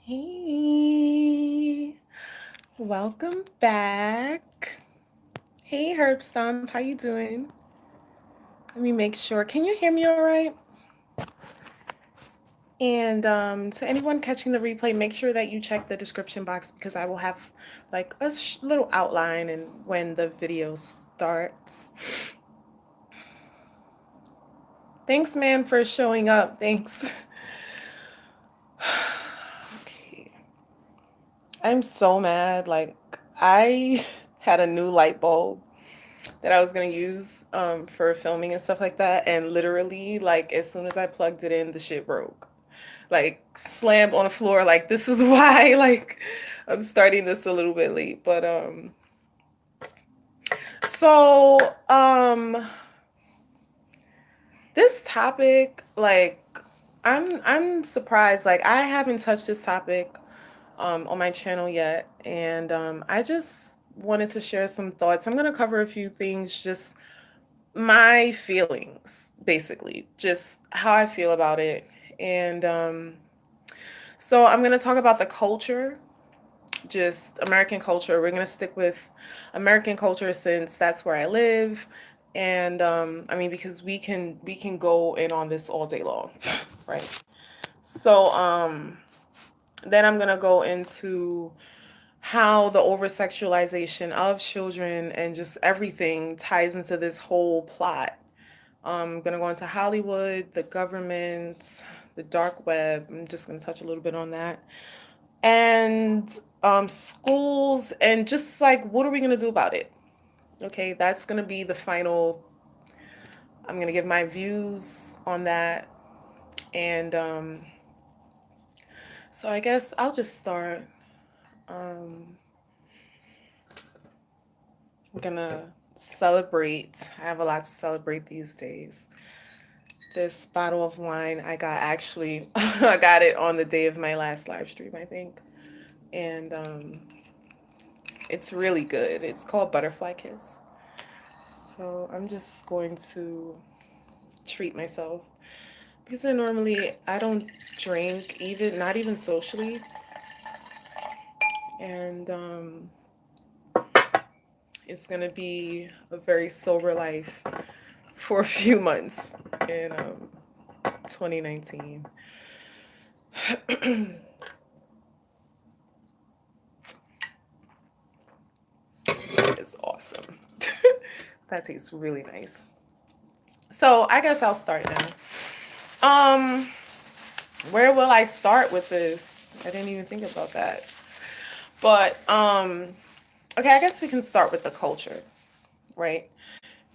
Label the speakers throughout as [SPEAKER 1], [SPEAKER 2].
[SPEAKER 1] Hey, welcome back. Hey, Herb Stomp, how you doing? Let me make sure. Can you hear me all right? And to anyone catching the replay, make sure that you check the description box because I will have like a little outline and when the video starts. Thanks, man, for showing up. Thanks. Okay. I'm so mad. Like, I had a new light bulb that I was gonna use for filming and stuff like that, and literally, like as soon as I plugged it in, the shit broke. Like slammed on the floor. Like this is why like I'm starting this a little bit late, but so this topic, like I'm surprised. Like I haven't touched this topic on my channel yet, and I just wanted to share some thoughts. I'm gonna cover a few things, just my feelings, basically, just how I feel about it. And so I'm going to talk about the culture, just American culture. We're going to stick with American culture since that's where I live. And I mean, because we can go in on this all day long, right? So then I'm going to go into how the over sexualization of children and just everything ties into this whole plot. I'm going to go into Hollywood, the government, the dark web. I'm just going to touch a little bit on that. And schools, and just like, what are we going to do about it? Okay, that's going to be the final. I'm going to give my views on that. And so I guess I'll just start. I'm going to celebrate. I have a lot to celebrate these days. This bottle of wine I got actually I got it on the day of my last live stream, I think. And it's really good. It's called Butterfly Kiss. So I'm just going to treat myself because I don't drink, even not even socially. And it's gonna be a very sober life for a few months in 2019. It's awesome. That tastes really nice. So I guess I'll start now. Where will I start with this? I didn't even think about that. But okay, I guess we can start with the culture, right?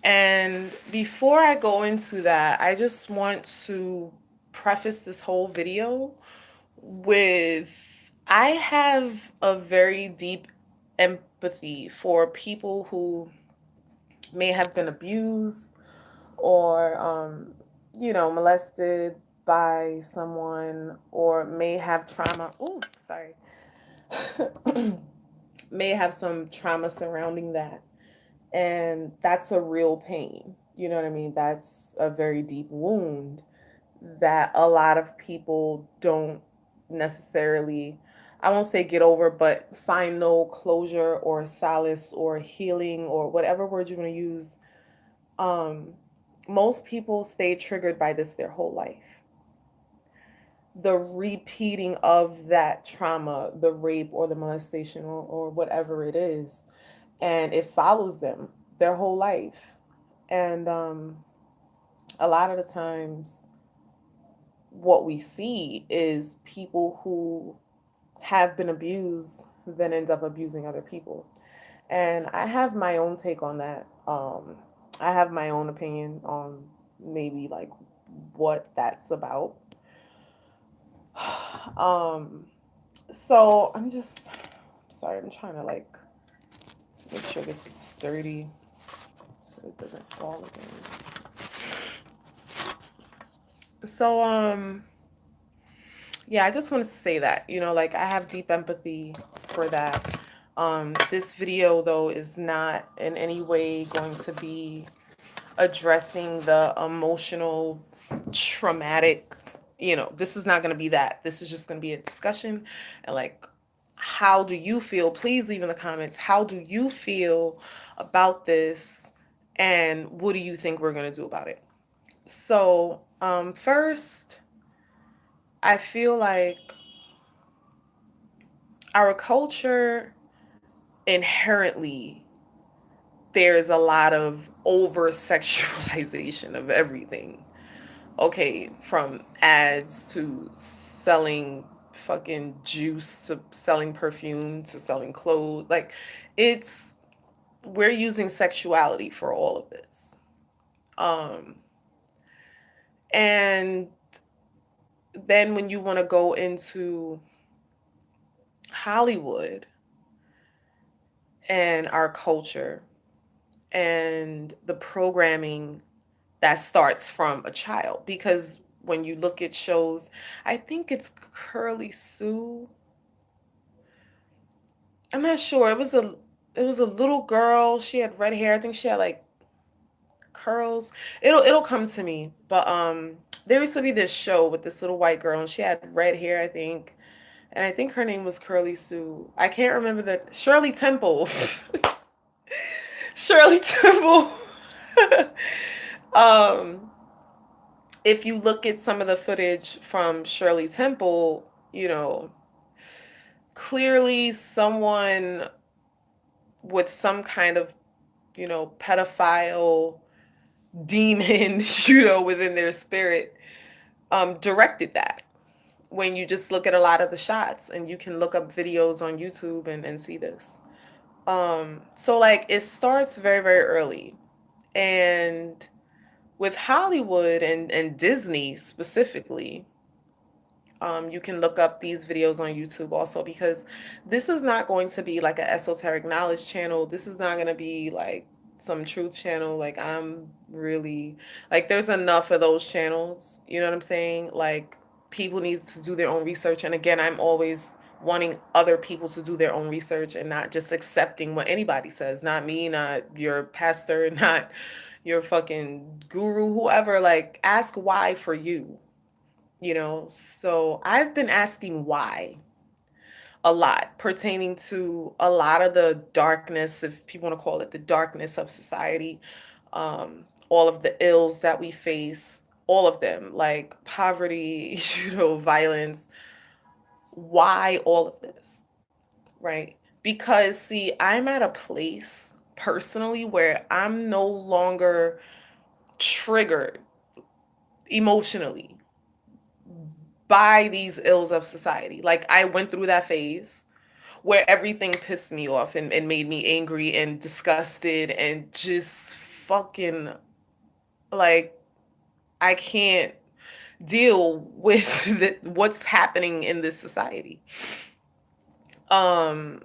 [SPEAKER 1] And before I go into that, I just want to preface this whole video with I have a very deep empathy for people who may have been abused or molested by someone, or may have trauma. Oh, sorry. May have some trauma surrounding that, and that's a real pain. You know what I mean? That's a very deep wound that a lot of people don't necessarily, I won't say get over, but find no closure or solace or healing or whatever word you want to use. Most people stay triggered by this their whole life. The repeating of that trauma, the rape or the molestation or whatever it is, and it follows them their whole life. And a lot of the times, what we see is people who have been abused then end up abusing other people. And I have my own take on that. I have my own opinion on maybe like what that's about. So sorry, I'm trying to like make sure this is sturdy so it doesn't fall again. So yeah, I just wanted to say that, like I have deep empathy for that. This video though is not in any way going to be addressing the emotional, traumatic, this is not going to be that. This is just going to be a discussion. And like, how do you feel? Please leave in the comments. How do you feel about this? And what do you think we're going to do about it? So, first, I feel like our culture inherently, there's a lot of over sexualization of everything. Okay, from ads to selling fucking juice to selling perfume to selling clothes. Like, it's, we're using sexuality for all of this. Um, and then when you want to go into Hollywood and our culture and the programming that starts from a child, because when you look at shows, I think it's Curly Sue. I'm not sure. It was a little girl. She had red hair. I think she had like curls. It'll come to me. But there used to be this show with this little white girl and she had red hair, I think. And I think her name was Curly Sue. I can't remember that. Shirley Temple. Shirley Temple. um if you look at some of the footage from Shirley Temple, clearly someone with some kind of, pedophile demon, within their spirit, directed that. When you just look at a lot of the shots, and you can look up videos on YouTube and see this. So like, it starts very, very early. And with Hollywood and Disney specifically, you can look up these videos on YouTube also, because this is not going to be like an esoteric knowledge channel. This is not going to be like some truth channel. Like, I'm really, like, there's enough of those channels. You know what I'm saying? Like, people need to do their own research. And again, I'm always wanting other people to do their own research and not just accepting what anybody says. Not me, not your pastor, not your fucking guru, whoever. Like, ask why for you. So I've been asking why a lot, pertaining to a lot of the darkness, if people want to call it the darkness of society, all of the ills that we face, all of them, like poverty, violence. Why all of this, right? Because, see, I'm at a place personally where I'm no longer triggered emotionally by these ills of society. Like, I went through that phase where everything pissed me off and made me angry and disgusted and just fucking, like, I can't deal with what's happening in this society. And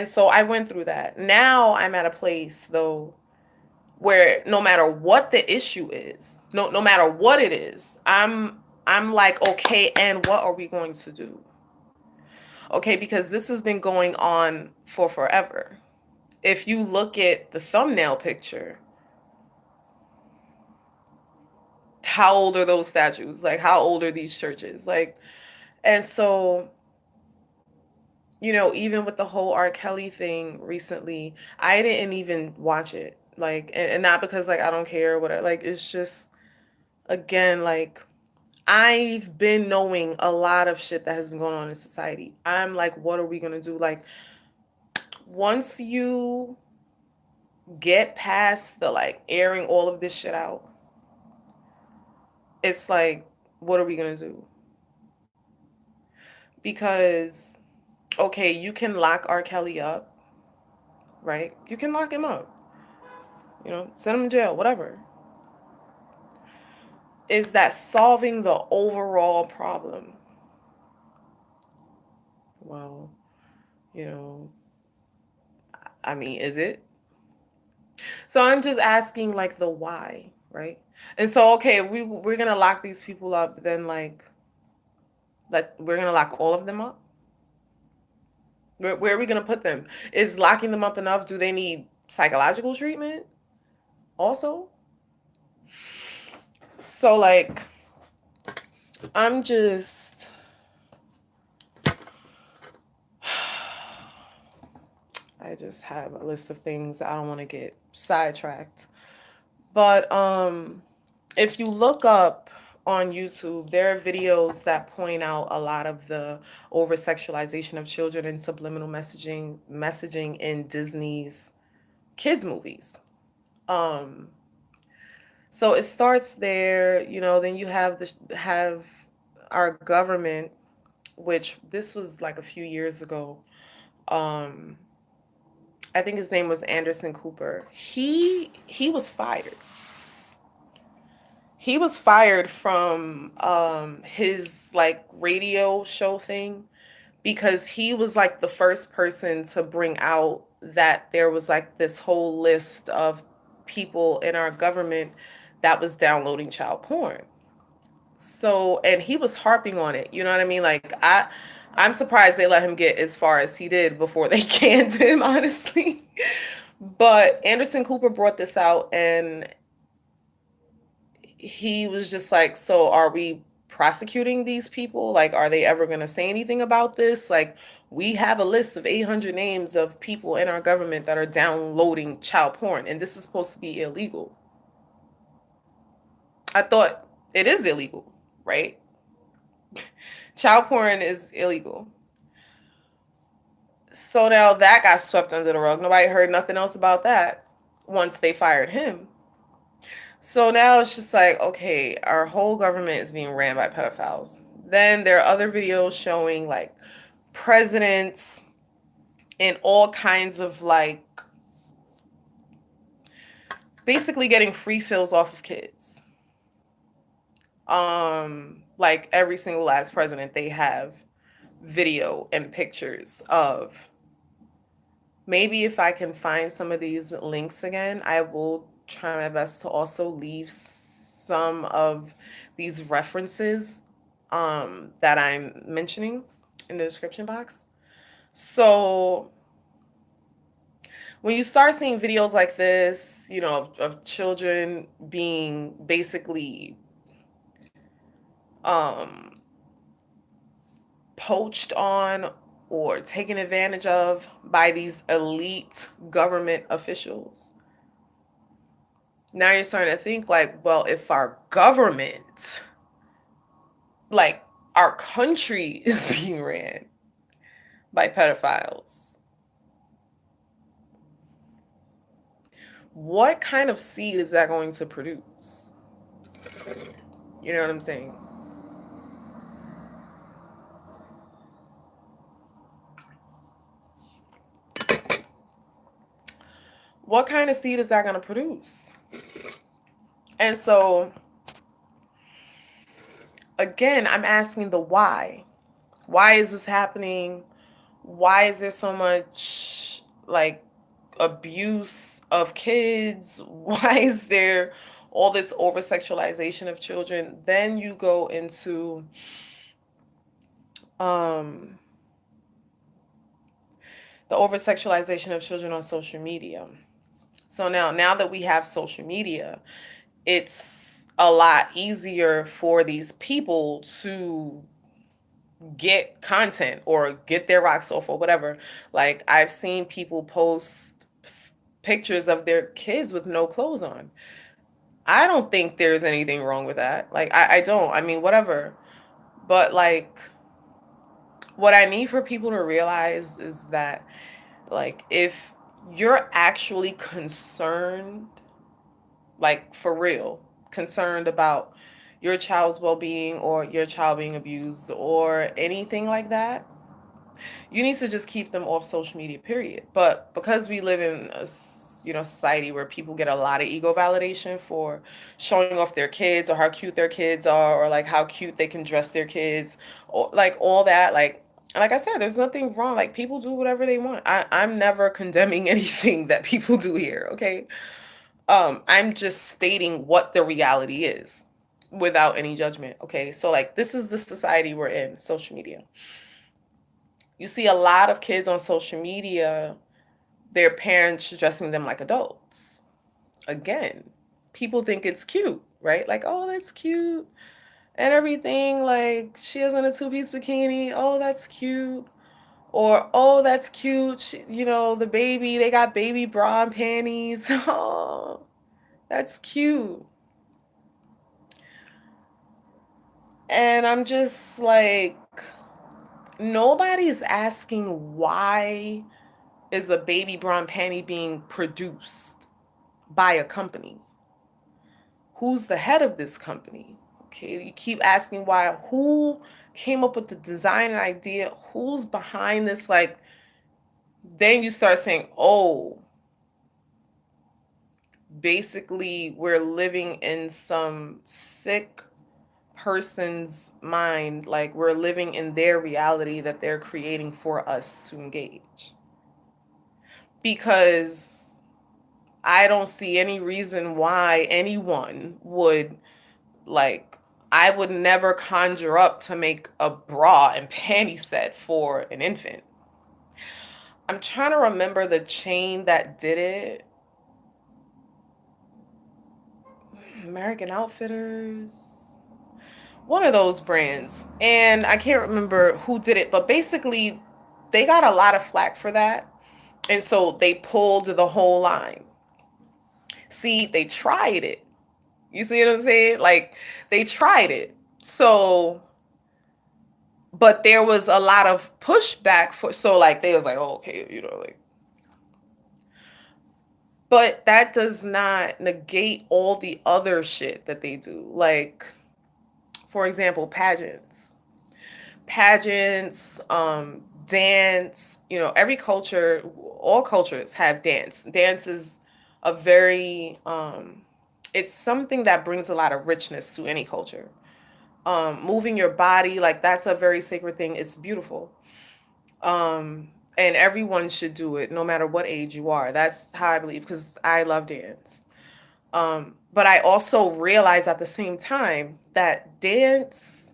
[SPEAKER 1] so I went through that. Now I'm at a place, though, where no matter what the issue is, no matter what it is, I'm like, okay, and what are we going to do? Okay, because this has been going on for forever. If you look at the thumbnail picture, how old are those statues? Like, how old are these churches? Like, and so, even with the whole R. Kelly thing recently, I didn't even watch it. Like, and not because, like, I don't care or whatever. Like, it's just, again, like, I've been knowing a lot of shit that has been going on in society. I'm like, what are we going to do? Like, once you get past the, like, airing all of this shit out, it's like, what are we going to do? Because, okay, you can lock R. Kelly up, right? You can lock him up, send him to jail, whatever. Is that solving the overall problem? Well, I mean, is it? So I'm just asking, like, the why, right? And so, okay, we're gonna lock these people up, then, like we're gonna lock all of them up. Where are we gonna put them? Is locking them up enough? Do they need psychological treatment also? So, like, I'm just I just have a list of things. I don't want to get sidetracked. But if you look up on YouTube, there are videos that point out a lot of the over sexualization of children and subliminal messaging in Disney's kids movies. Um so it starts there, then you have our government, which this was like a few years ago. Um I think his name was Anderson Cooper. He was fired. He was fired from his like radio show thing because he was like the first person to bring out that there was like this whole list of people in our government that was downloading child porn. So, and he was harping on it. You know what I mean? Like I'm surprised they let him get as far as he did before they canned him, honestly. But Anderson Cooper brought this out, and he was just like, so are we prosecuting these people? Like, are they ever going to say anything about this? Like, we have a list of 800 names of people in our government that are downloading child porn, and this is supposed to be illegal. I thought it is illegal, right? Child porn is illegal. So now that got swept under the rug. Nobody heard nothing else about that once they fired him. So now it's just like, okay, our whole government is being ran by pedophiles. Then there are other videos showing like presidents and all kinds of like basically getting free fills off of kids. Like every single last president, they have video and pictures of. Maybe if I can find some of these links again, I will try my best to also leave some of these references that I'm mentioning in the description box. So when you start seeing videos like this, of children being basically um, poached on or taken advantage of by these elite government officials, now you're starting to think like, well, if our government, like our country, is being ran by pedophiles, what kind of seed is that going to produce? You know what I'm saying? What kind of seed is that going to produce? And so, again, I'm asking the why. Why is this happening? Why is there so much like abuse of kids? Why is there all this over sexualization of children? Then you go into um, the over sexualization of children on social media. So now that we have social media, it's a lot easier for these people to get content or get their rocks off or whatever. Like I've seen people post pictures of their kids with no clothes on. I don't think there's anything wrong with that. Like I don't. I mean, whatever. But like what I need for people to realize is that like if you're actually concerned, like for real, concerned about your child's well-being or your child being abused or anything like that, you need to just keep them off social media, period. But because we live in a society where people get a lot of ego validation for showing off their kids or how cute their kids are or like how cute they can dress their kids or like all that, like I said, there's nothing wrong. Like people do whatever they want. I'm never condemning anything that people do here, okay? I'm just stating what the reality is without any judgment, okay? So like this is the society we're in, social media. You see a lot of kids on social media, their parents dressing them like adults. Again, people think it's cute, right? Like, oh, that's cute. and everything. Like, she is in a two-piece bikini. Oh, that's cute. Or, oh, that's cute. The baby, they got baby bra and panties. Oh, that's cute. And I'm just like, nobody's asking why is a baby bra and panty being produced by a company? Who's the head of this company? Okay, you keep asking why. Who came up with the design and idea? Who's behind this? Like, then you start saying, oh, basically we're living in some sick person's mind. Like, we're living in their reality that they're creating for us to engage. Because I don't see any reason why anyone would, like, I would never conjure up to make a bra and panty set for an infant. I'm trying to remember the chain that did it. American Outfitters. One of those brands. And I can't remember who did it, but basically they got a lot of flack for that. And so they pulled the whole line. See, they tried it. You see what I'm saying? Like, they tried it. So, but there was a lot of pushback so like, they was like, oh, okay, like, but that does not negate all the other shit that they do. Like, for example, pageants, dance, every culture, all cultures have dance. Dance is a very, it's something that brings a lot of richness to any culture. Moving your body, like, that's a very sacred thing. It's beautiful. And everyone should do it, no matter what age you are. That's how I believe, because I love dance. But I also realize at the same time that dance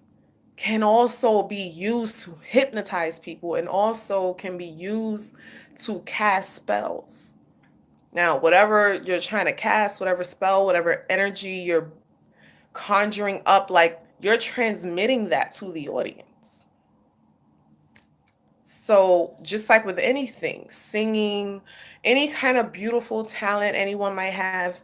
[SPEAKER 1] can also be used to hypnotize people and also can be used to cast spells. Now, whatever you're trying to cast, whatever spell, whatever energy you're conjuring up, like, you're transmitting that to the audience. So just like with anything, singing, any kind of beautiful talent anyone might have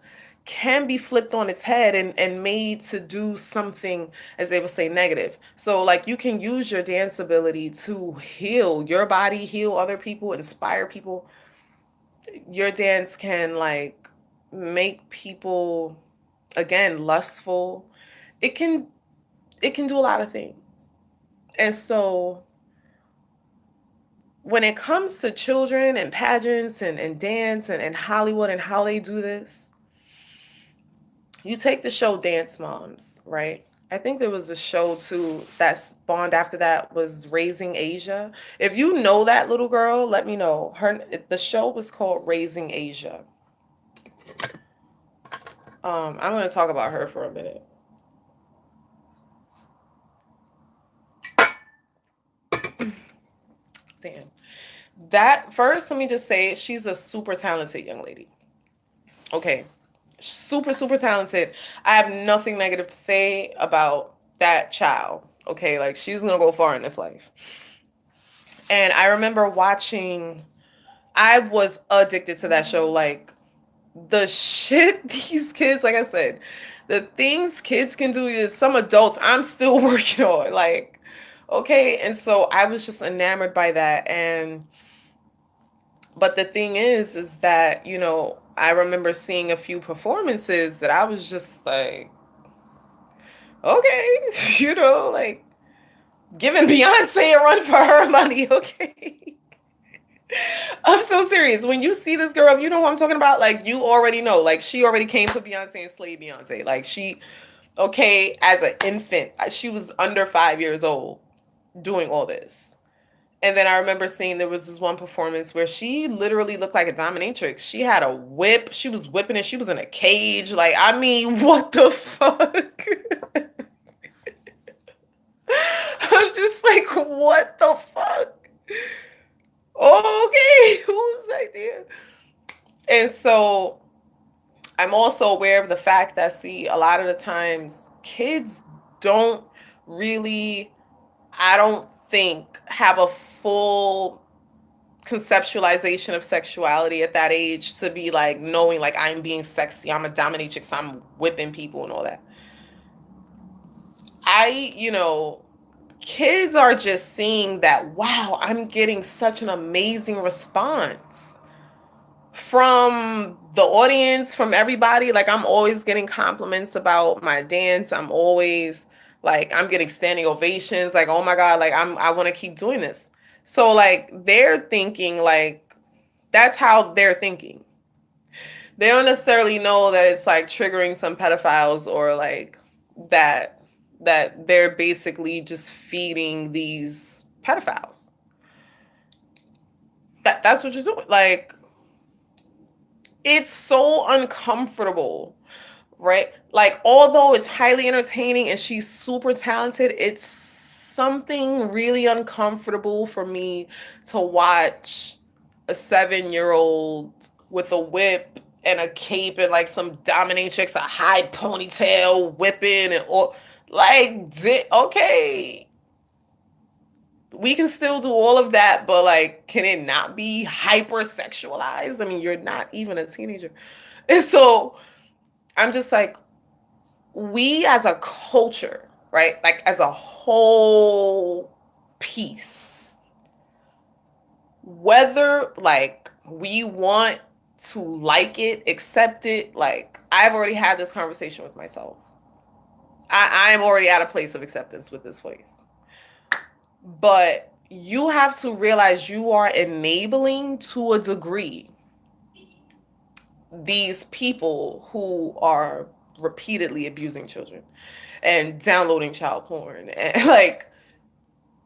[SPEAKER 1] can be flipped on its head and made to do something, as they would say, negative. So, like, you can use your dance ability to heal your body, heal other people, inspire people. Your dance can, like, make people, again, lustful. It can do a lot of things. And so when it comes to children and pageants and dance and Hollywood and how they do this, you take the show Dance Moms, right? I think there was a show too that spawned after that, was Raising Asia. If you know that little girl, let me know. The show was called Raising Asia. I'm going to talk about her for a minute. Damn. That first, let me just say, she's a super talented young lady. Okay. Super, super talented. I have nothing negative to say about that child. Okay. Like, she's going to go far in this life. And I remember I was addicted to that show. Like, the shit these kids, like I said, the things kids can do is some adults I'm still working on. Like, okay. And so I was just enamored by that. But the thing is that, I remember seeing a few performances that I was just like, okay, like, giving Beyonce a run for her money, okay? I'm so serious. When you see this girl, you know what I'm talking about? Like, you already know. Like, she already came for Beyonce and slayed Beyonce. Like, okay, as an infant, she was under 5 years old doing all this. And then I remember seeing there was this one performance where she literally looked like a dominatrix. She had a whip. She was whipping it. She was in a cage. Like, I mean, what the fuck? I'm just like, what the fuck? Okay, who's like there? And so I'm also aware of the fact that, see, a lot of the times kids don't, really, I don't think, have a full conceptualization of sexuality at that age to be like knowing like I'm being sexy, I'm a dominatrix, I'm whipping people and all that. Kids are just seeing that, wow, I'm getting such an amazing response from the audience, from everybody. Like, I'm always getting compliments about my dance. I'm always like, I'm getting standing ovations. Like, oh my God, like I want to keep doing this. So like they're thinking like that's how they're thinking. They don't necessarily know that it's like triggering some pedophiles or like that they're basically just feeding these pedophiles. That's what you're doing. Like, it's so uncomfortable, right? Like, although it's highly entertaining and she's super talented, it's something really uncomfortable for me to watch a 7-year-old with a whip and a cape and like some dominatrix, a high ponytail, whipping and all. Like, okay, we can still do all of that, but like, can it not be hyper sexualized? I mean, you're not even a teenager. And so I'm just like, we as a culture, right? Like, as a whole piece, whether like we want to like it, accept it, like, I've already had this conversation with myself. I'm already at a place of acceptance with this place. But you have to realize you are enabling, to a degree, these people who are repeatedly abusing children and downloading child porn. And like,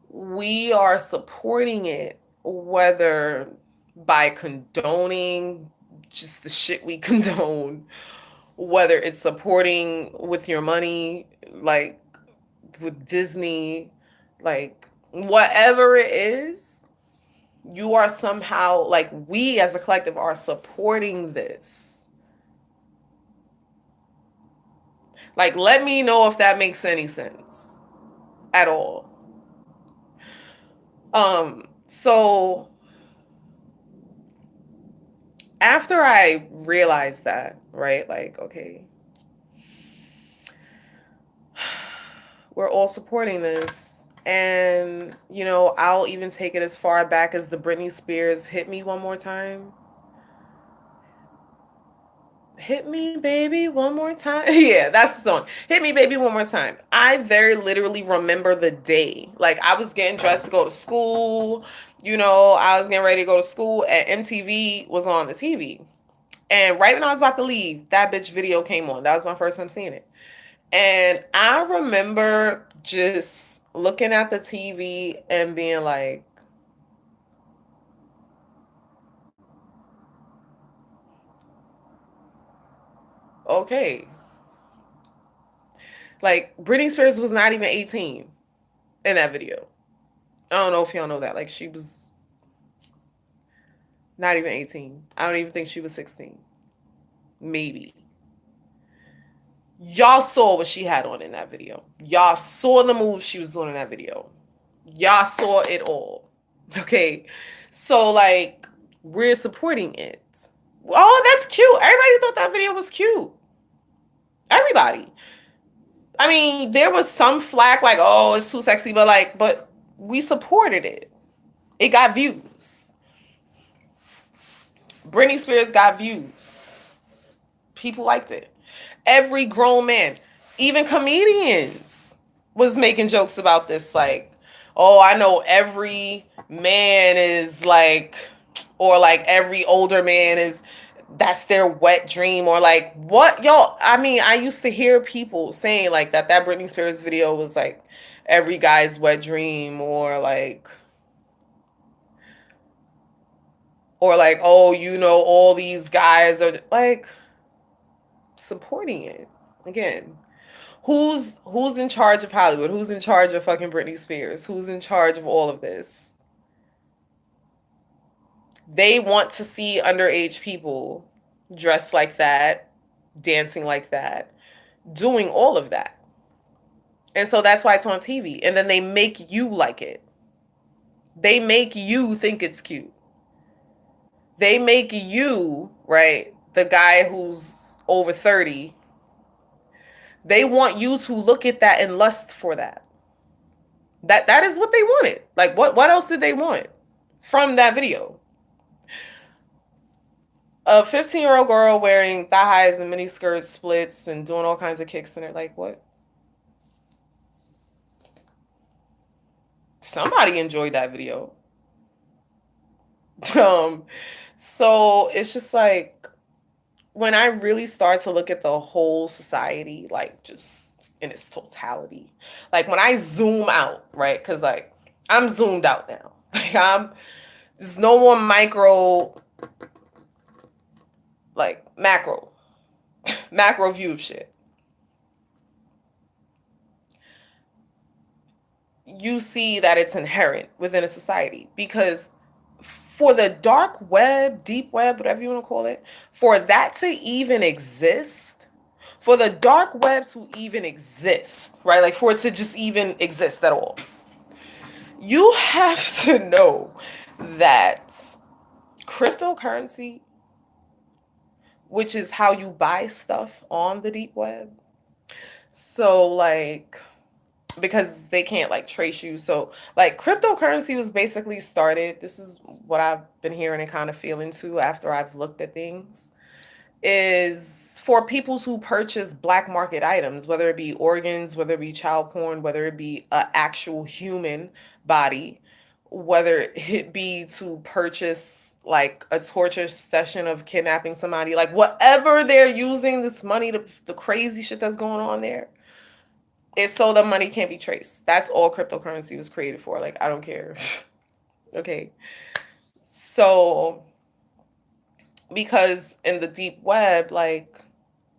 [SPEAKER 1] we are supporting it, whether by condoning just the shit we condone, whether it's supporting with your money, like with Disney, like whatever it is, you are somehow, like, we as a collective are supporting this. Like, let me know if that makes any sense at all. So after I realized that, right, like, okay, we're all supporting this. And, I'll even take it as far back as the Britney Spears "Hit Me One More Time." Hit me, baby, one more time. Yeah, that's the song. Hit me, baby, one more time. I very literally remember the day. Like, I was getting dressed to go to school. I was getting ready to go to school, and MTV was on the TV. And right when I was about to leave, that bitch video came on. That was my first time seeing it. And I remember just looking at the TV and being like, okay. Like, Britney Spears was not even 18 in that video. I don't know if y'all know that. Like, she was not even 18. I don't even think she was 16. Maybe. Y'all saw what she had on in that video. Y'all saw the moves she was doing in that video. Y'all saw it all. Okay? So, like, we're supporting it. Oh, that's cute. Everybody thought that video was cute. Everybody. I mean, there was some flack, like, oh, it's too sexy, but we supported it. It got views. Britney Spears got views. People liked it. Every grown man, even comedians, was making jokes about this. Like, oh, I know every man is like, or like every older man is, that's their wet dream, or like, what, y'all? I mean, I used to hear people saying like that Britney Spears video was like every guy's wet dream, or like, oh, all these guys are like supporting it. Again, who's in charge of Hollywood? Who's in charge of fucking Britney Spears? Who's in charge of all of this? They want to see underage people dressed like that, dancing like that, doing all of that. And so that's why it's on TV. And then they make you like it. They make you think it's cute. They make you, right, the guy who's over 30, they want you to look at that and lust for that. That is what they wanted. Like, what else did they want from that video? A 15-year-old girl wearing thigh highs and mini skirts, splits, and doing all kinds of kicks, and they're like, what? Somebody enjoyed that video. So it's just like, when I really start to look at the whole society, like just in its totality, like when I zoom out, right? Because like I'm zoomed out now. Like there's no more micro, like macro view of shit. You see that it's inherent within a society, because for the dark web, deep web, whatever you want to call it, for that to even exist, for the dark web to even exist, right? Like for it to just even exist at all, you have to know that cryptocurrency, which is how you buy stuff on the deep web. So like, because they can't like trace you. So like cryptocurrency was basically started, this is what I've been hearing and kind of feeling too after I've looked at things, is for people who purchase black market items, whether it be organs, whether it be child porn, whether it be an actual human body, whether it be to purchase like a torture session of kidnapping somebody, like whatever they're using this money to, the crazy shit that's going on there, it's so the money can't be traced. That's all cryptocurrency was created for. Like, I don't care. Okay. So, because in the deep web, like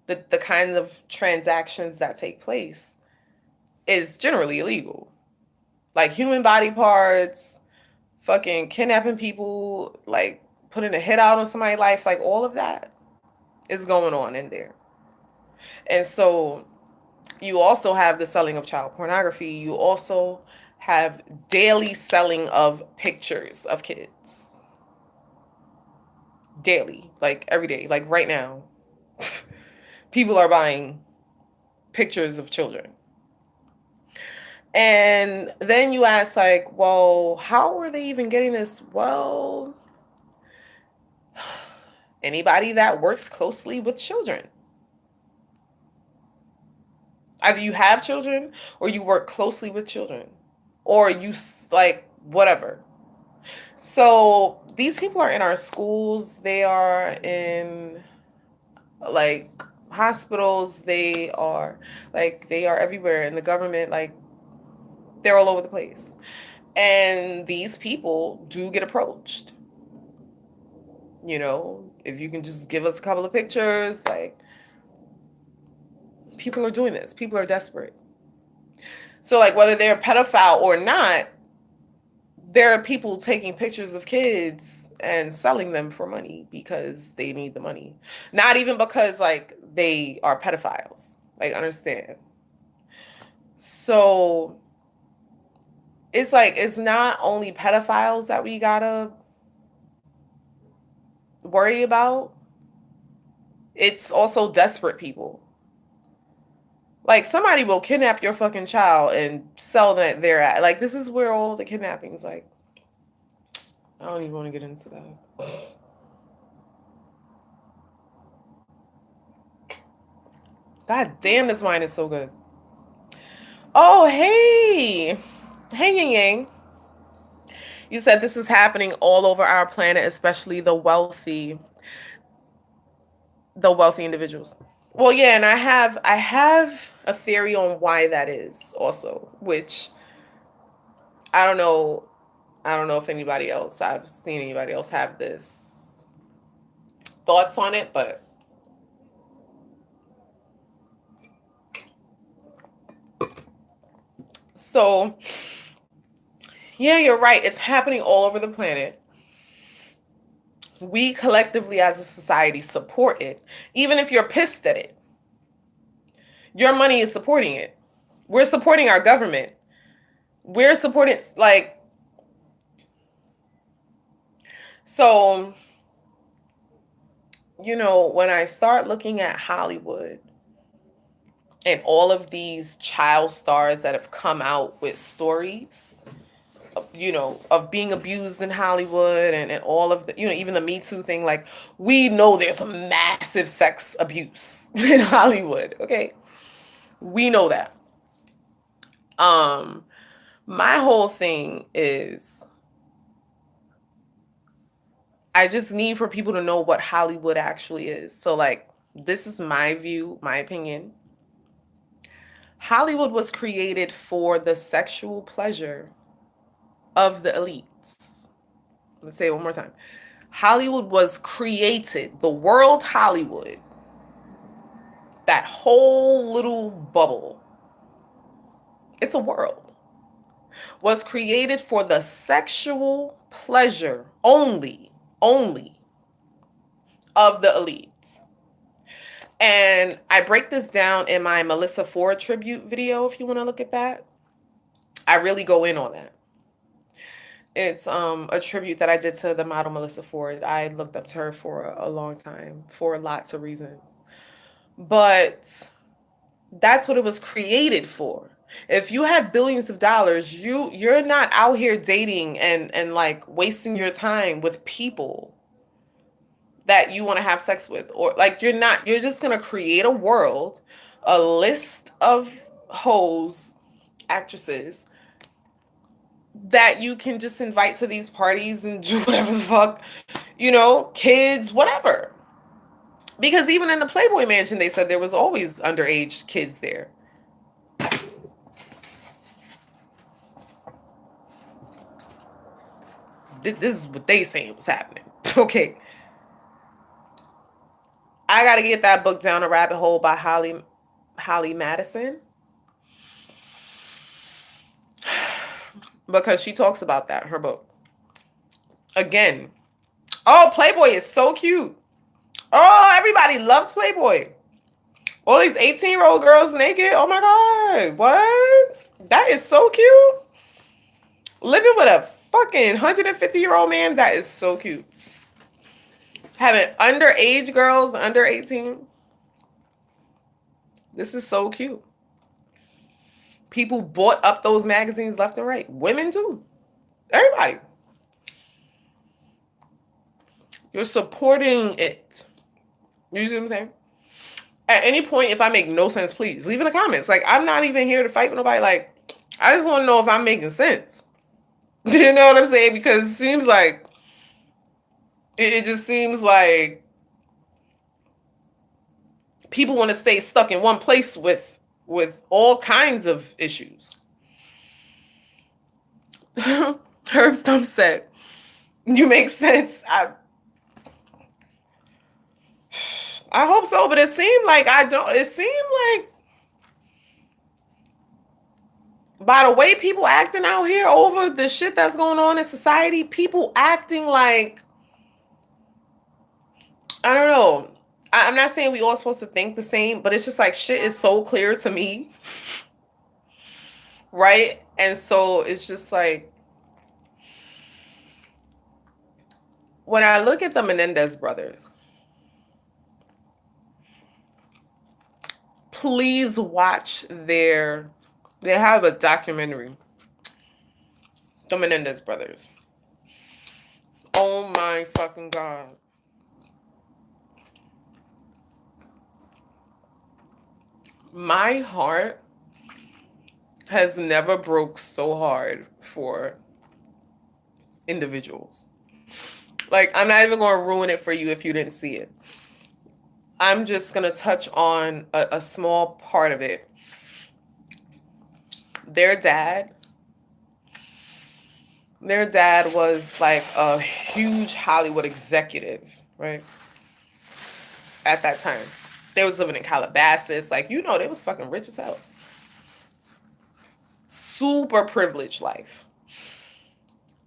[SPEAKER 1] the kind of transactions that take place is generally illegal. Like human body parts, fucking kidnapping people, like putting a hit out on somebody's life, like all of that is going on in there. And so you also have the selling of child pornography. You also have daily selling of pictures of kids. Daily, like every day, like right now. People are buying pictures of children. And then you ask like, well, how are they even getting this? Well, anybody that works closely with children. Either you have children or you work closely with children or you like whatever. So these people are in our schools. They are in like hospitals. They are everywhere in the government. Like they're all over the place. And these people do get approached. You know, if you can just give us a couple of pictures, like people are doing this. People are desperate. So like whether they're a pedophile or not, there are people taking pictures of kids and selling them for money because they need the money. Not even because like they are pedophiles. Like understand. So it's like, it's not only pedophiles that we gotta worry about. It's also desperate people. Like somebody will kidnap your fucking child and sell that they're at. Like this is where all the kidnappings, like, I don't even want to get into that. God damn, this wine is so good. Oh, hey. Hey, Yang Yang. You said this is happening all over our planet, especially the wealthy individuals. Well, yeah, and I have a theory on why that is also, which I don't know if anybody else, I've seen anybody else have this thoughts on it, but so yeah, you're right. It's happening all over the planet. We collectively as a society support it. Even if you're pissed at it, your money is supporting it. We're supporting our government. We're supporting, like, so, when I start looking at Hollywood and all of these child stars that have come out with stories, of being abused in Hollywood, and all of the, even the Me Too thing, like, we know there's a massive sex abuse in Hollywood. Okay. We know that. My whole thing is, I just need for people to know what Hollywood actually is. So, like, this is my view, my opinion. Hollywood was created for the sexual pleasure of the elites. Let's say it one more time. Hollywood was created, the world Hollywood, that whole little bubble, it's a world, was created for the sexual pleasure only of the elites. And I break this down in my Melissa Ford tribute video, if you want to look at that. I really go in on that. It's a tribute that I did to the model Melissa Ford. I looked up to her for a long time for lots of reasons. But that's what it was created for. If you had billions of dollars, you're not out here dating and like wasting your time with people that you want to have sex with, or like, you're just going to create a world, a list of hoes, actresses that you can just invite to these parties and do whatever the fuck, kids, whatever. Because even in the Playboy Mansion, they said there was always underage kids there. This is what they saying was happening. Okay. I got to get that book, Down a Rabbit Hole, by Holly Madison. Because she talks about that, her book. Again. Oh, Playboy is so cute. Oh, everybody loved Playboy. All these 18-year-old girls naked. Oh my God. What? That is so cute. Living with a fucking 150-year-old man, that is so cute. Having underage girls, under 18. This is so cute. People bought up those magazines left and right. Women too. Everybody. You're supporting it. You see what I'm saying? At any point, if I make no sense, please leave in the comments. Like, I'm not even here to fight with nobody. Like, I just want to know if I'm making sense. You know what I'm saying? Because it seems like, it just seems like people want to stay stuck in one place with all kinds of issues. Herb Stump said, you make sense. I hope so, but it seemed like it seemed like, by the way people acting out here over the shit that's going on in society, people acting like, I don't know. I'm not saying we all supposed to think the same, but it's just like, shit is so clear to me. Right? And so it's just like, when I look at the Menendez brothers, please watch they have a documentary, the Menendez brothers. Oh my fucking God. My heart has never broke so hard for individuals. Like, I'm not even going to ruin it for you if you didn't see it. I'm just going to touch on a small part of it. Their dad was like a huge Hollywood executive, right? At that time. They was living in Calabasas. Like, they was fucking rich as hell. Super privileged life.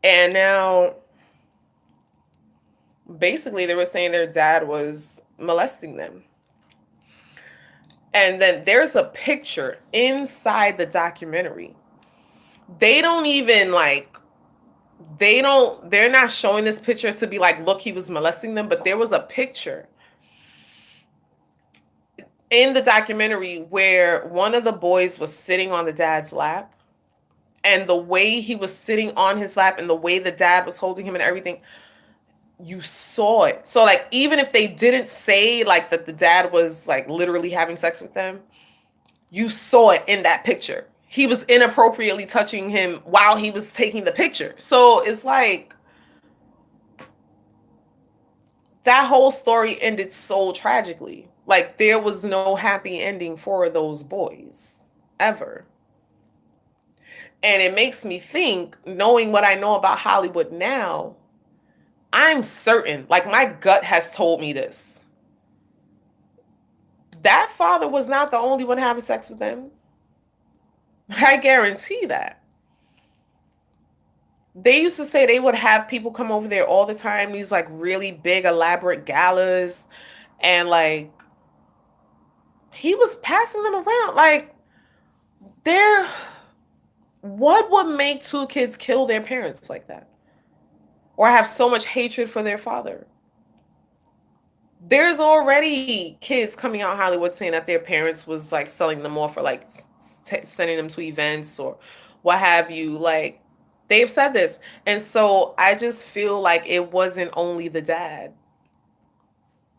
[SPEAKER 1] And now, basically, they were saying their dad was molesting them. And then there's a picture inside the documentary. They don't even like, they're not showing this picture to be like, look, he was molesting them, but there was a picture in the documentary where one of the boys was sitting on the dad's lap, and the way he was sitting on his lap and the way the dad was holding him and everything, you saw it. So like, even if they didn't say like that the dad was like literally having sex with them, you saw it in that picture. He was inappropriately touching him while he was taking the picture. So it's like, that whole story ended so tragically. Like, there was no happy ending for those boys ever. And it makes me think, knowing what I know about Hollywood now, I'm certain, like my gut has told me this. That father was not the only one having sex with them. I guarantee that. They used to say they would have people come over there all the time, these like really big, elaborate galas, and like, he was passing them around. Like, they're, what would make two kids kill their parents like that? Or have so much hatred for their father? There's already kids coming out of Hollywood saying that their parents was like selling them off, or like sending them to events or what have you. Like, they've said this. And so I just feel like it wasn't only the dad.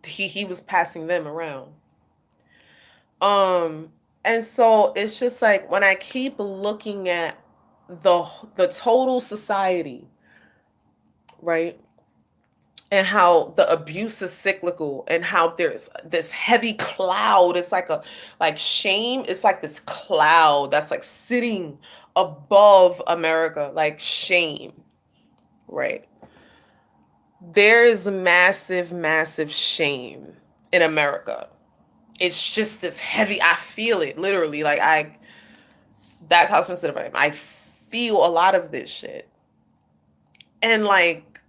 [SPEAKER 1] He was passing them around. And so it's just like, when I keep looking at the total society, right? And how the abuse is cyclical, and how there's this heavy cloud. It's like shame. It's like this cloud that's like sitting above America, like shame, right? There's massive, massive shame in America. It's just this heavy, I feel it literally. Like, that's how sensitive I am. I feel a lot of this shit. And like,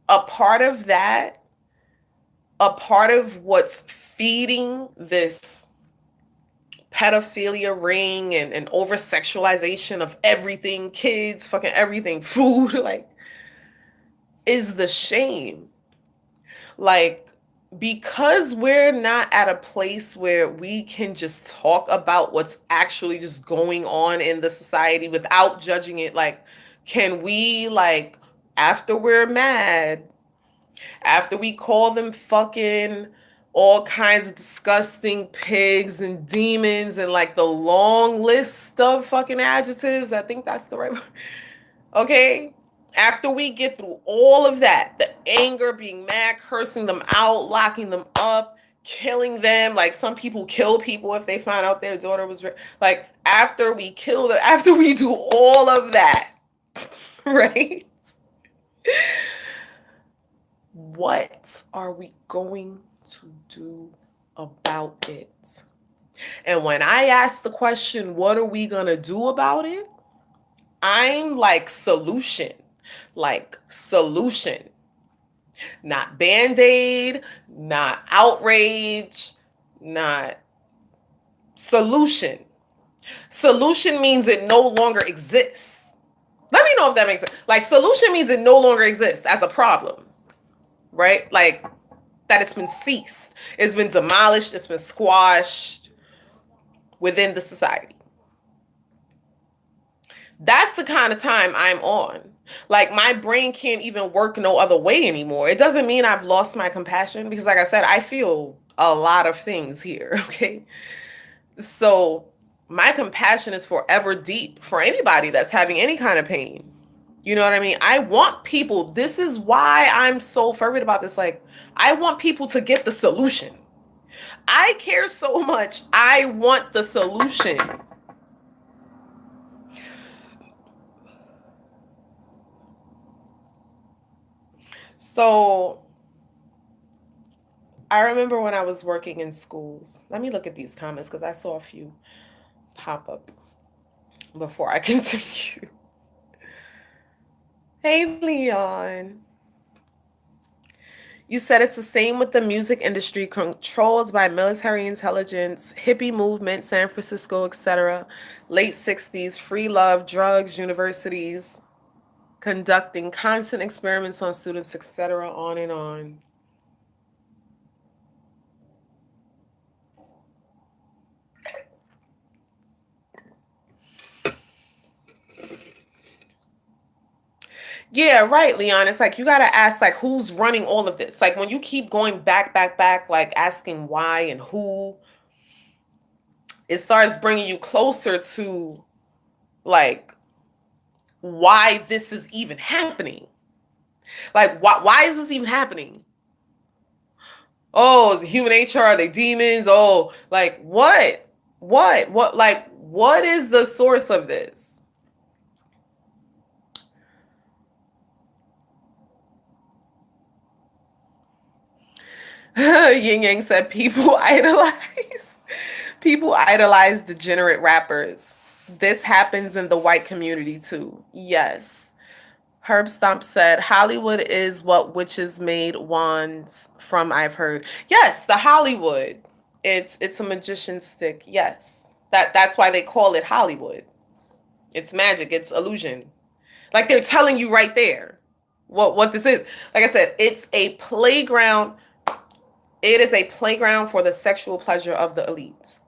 [SPEAKER 1] a part of that, a part of what's feeding this pedophilia ring and over sexualization of everything, kids, fucking everything, food, like, is the shame. Like, because we're not at a place where we can just talk about what's actually just going on in the society without judging it. Like, can we, like, after we're mad, after we call them fucking all kinds of disgusting pigs and demons and like the long list of fucking adjectives, I think that's the right word. Okay? After we get through all of that, the anger, being mad, cursing them out, locking them up, killing them, like some people kill people if they find out their daughter was like, after we kill them, after we do all of that, right? What are we going to do about it? And when I ask the question, what are we going to do about it? I'm like, solution. Like, solution. Not band-aid, not outrage, not solution. Solution means it no longer exists. Let me know if that makes sense. Like, solution means it no longer exists as a problem, right? Like, that it's been ceased. It's been demolished. It's been squashed within the society. That's the kind of time I'm on. Like, my brain can't even work no other way anymore. It doesn't mean I've lost my compassion, because like I said, I feel a lot of things here, okay? So my compassion is forever deep for anybody that's having any kind of pain. You know what I mean? I want people, this is why I'm so fervent about this. Like, I want people to get the solution. I care so much. I want the solution. So I remember when I was working in schools. Let me look at these comments because I saw a few pop up before I continue. Hey, Leon. You said it's the same with the music industry, controlled by military intelligence, hippie movement, San Francisco, etc. Late 60s, free love, drugs, universities, conducting constant experiments on students, etc., on and on. Yeah, right, Leon. It's like you got to ask, like, who's running all of this? Like, when you keep going back, like asking why and who, it starts bringing you closer to, like, why this is even happening. Like, why is this even happening? Oh, is it human nature? Are they demons? Oh, like, what? Like, what is the source of this? Yin Yang said people idolize degenerate rappers. This happens in the white community too. Yes. Herb Stomp said Hollywood is what witches made wands from, I've heard. Yes, the Hollywood. It's a magician's stick. Yes. That's why they call it Hollywood. It's magic, it's illusion. Like they're telling you right there what this is. Like I said, it's a playground. It is a playground for the sexual pleasure of the elites.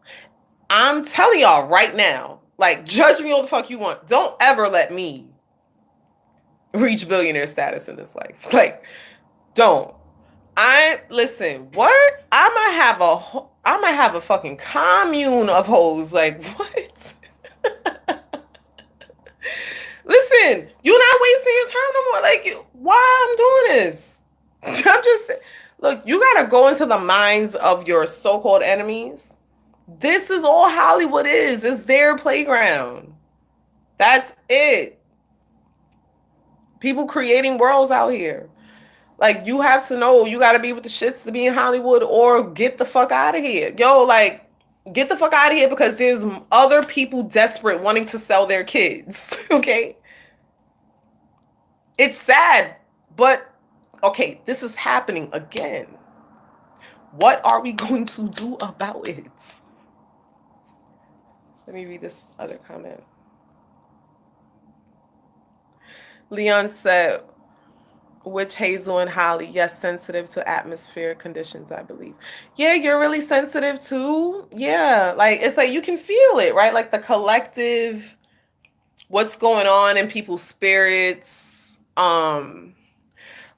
[SPEAKER 1] I'm telling y'all right now, like, judge me all the fuck you want. Don't ever let me reach billionaire status in this life. Like, don't. Listen, what? I might have a fucking commune of hoes. Like, what? Listen, you're not wasting your time no more. Like, why I'm doing this? I'm just saying. Look, you gotta go into the minds of your so-called enemies. This is all Hollywood is. It's their playground. That's it. People creating worlds out here. Like, you have to know you gotta be with the shits to be in Hollywood or get the fuck out of here. Yo, like, get the fuck out of here because there's other people desperate wanting to sell their kids. Okay? It's sad, but okay, this is happening again. What are we going to do about it? Let me read this other comment. Leon said, Witch Hazel and Holly, yes, sensitive to atmospheric conditions, I believe. Yeah, you're really sensitive too. Yeah, like it's like you can feel it, right? Like the collective, what's going on in people's spirits.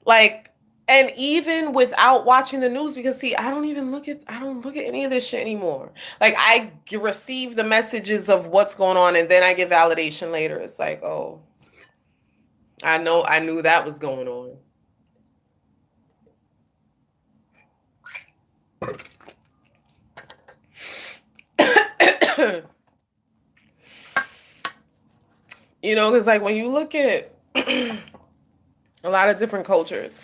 [SPEAKER 1] Like, and even without watching the news, because see, I don't look at any of this shit anymore. Like I receive the messages of what's going on and then I get validation later. It's like, oh, I knew that was going on. You know, because like when you look at a lot of different cultures,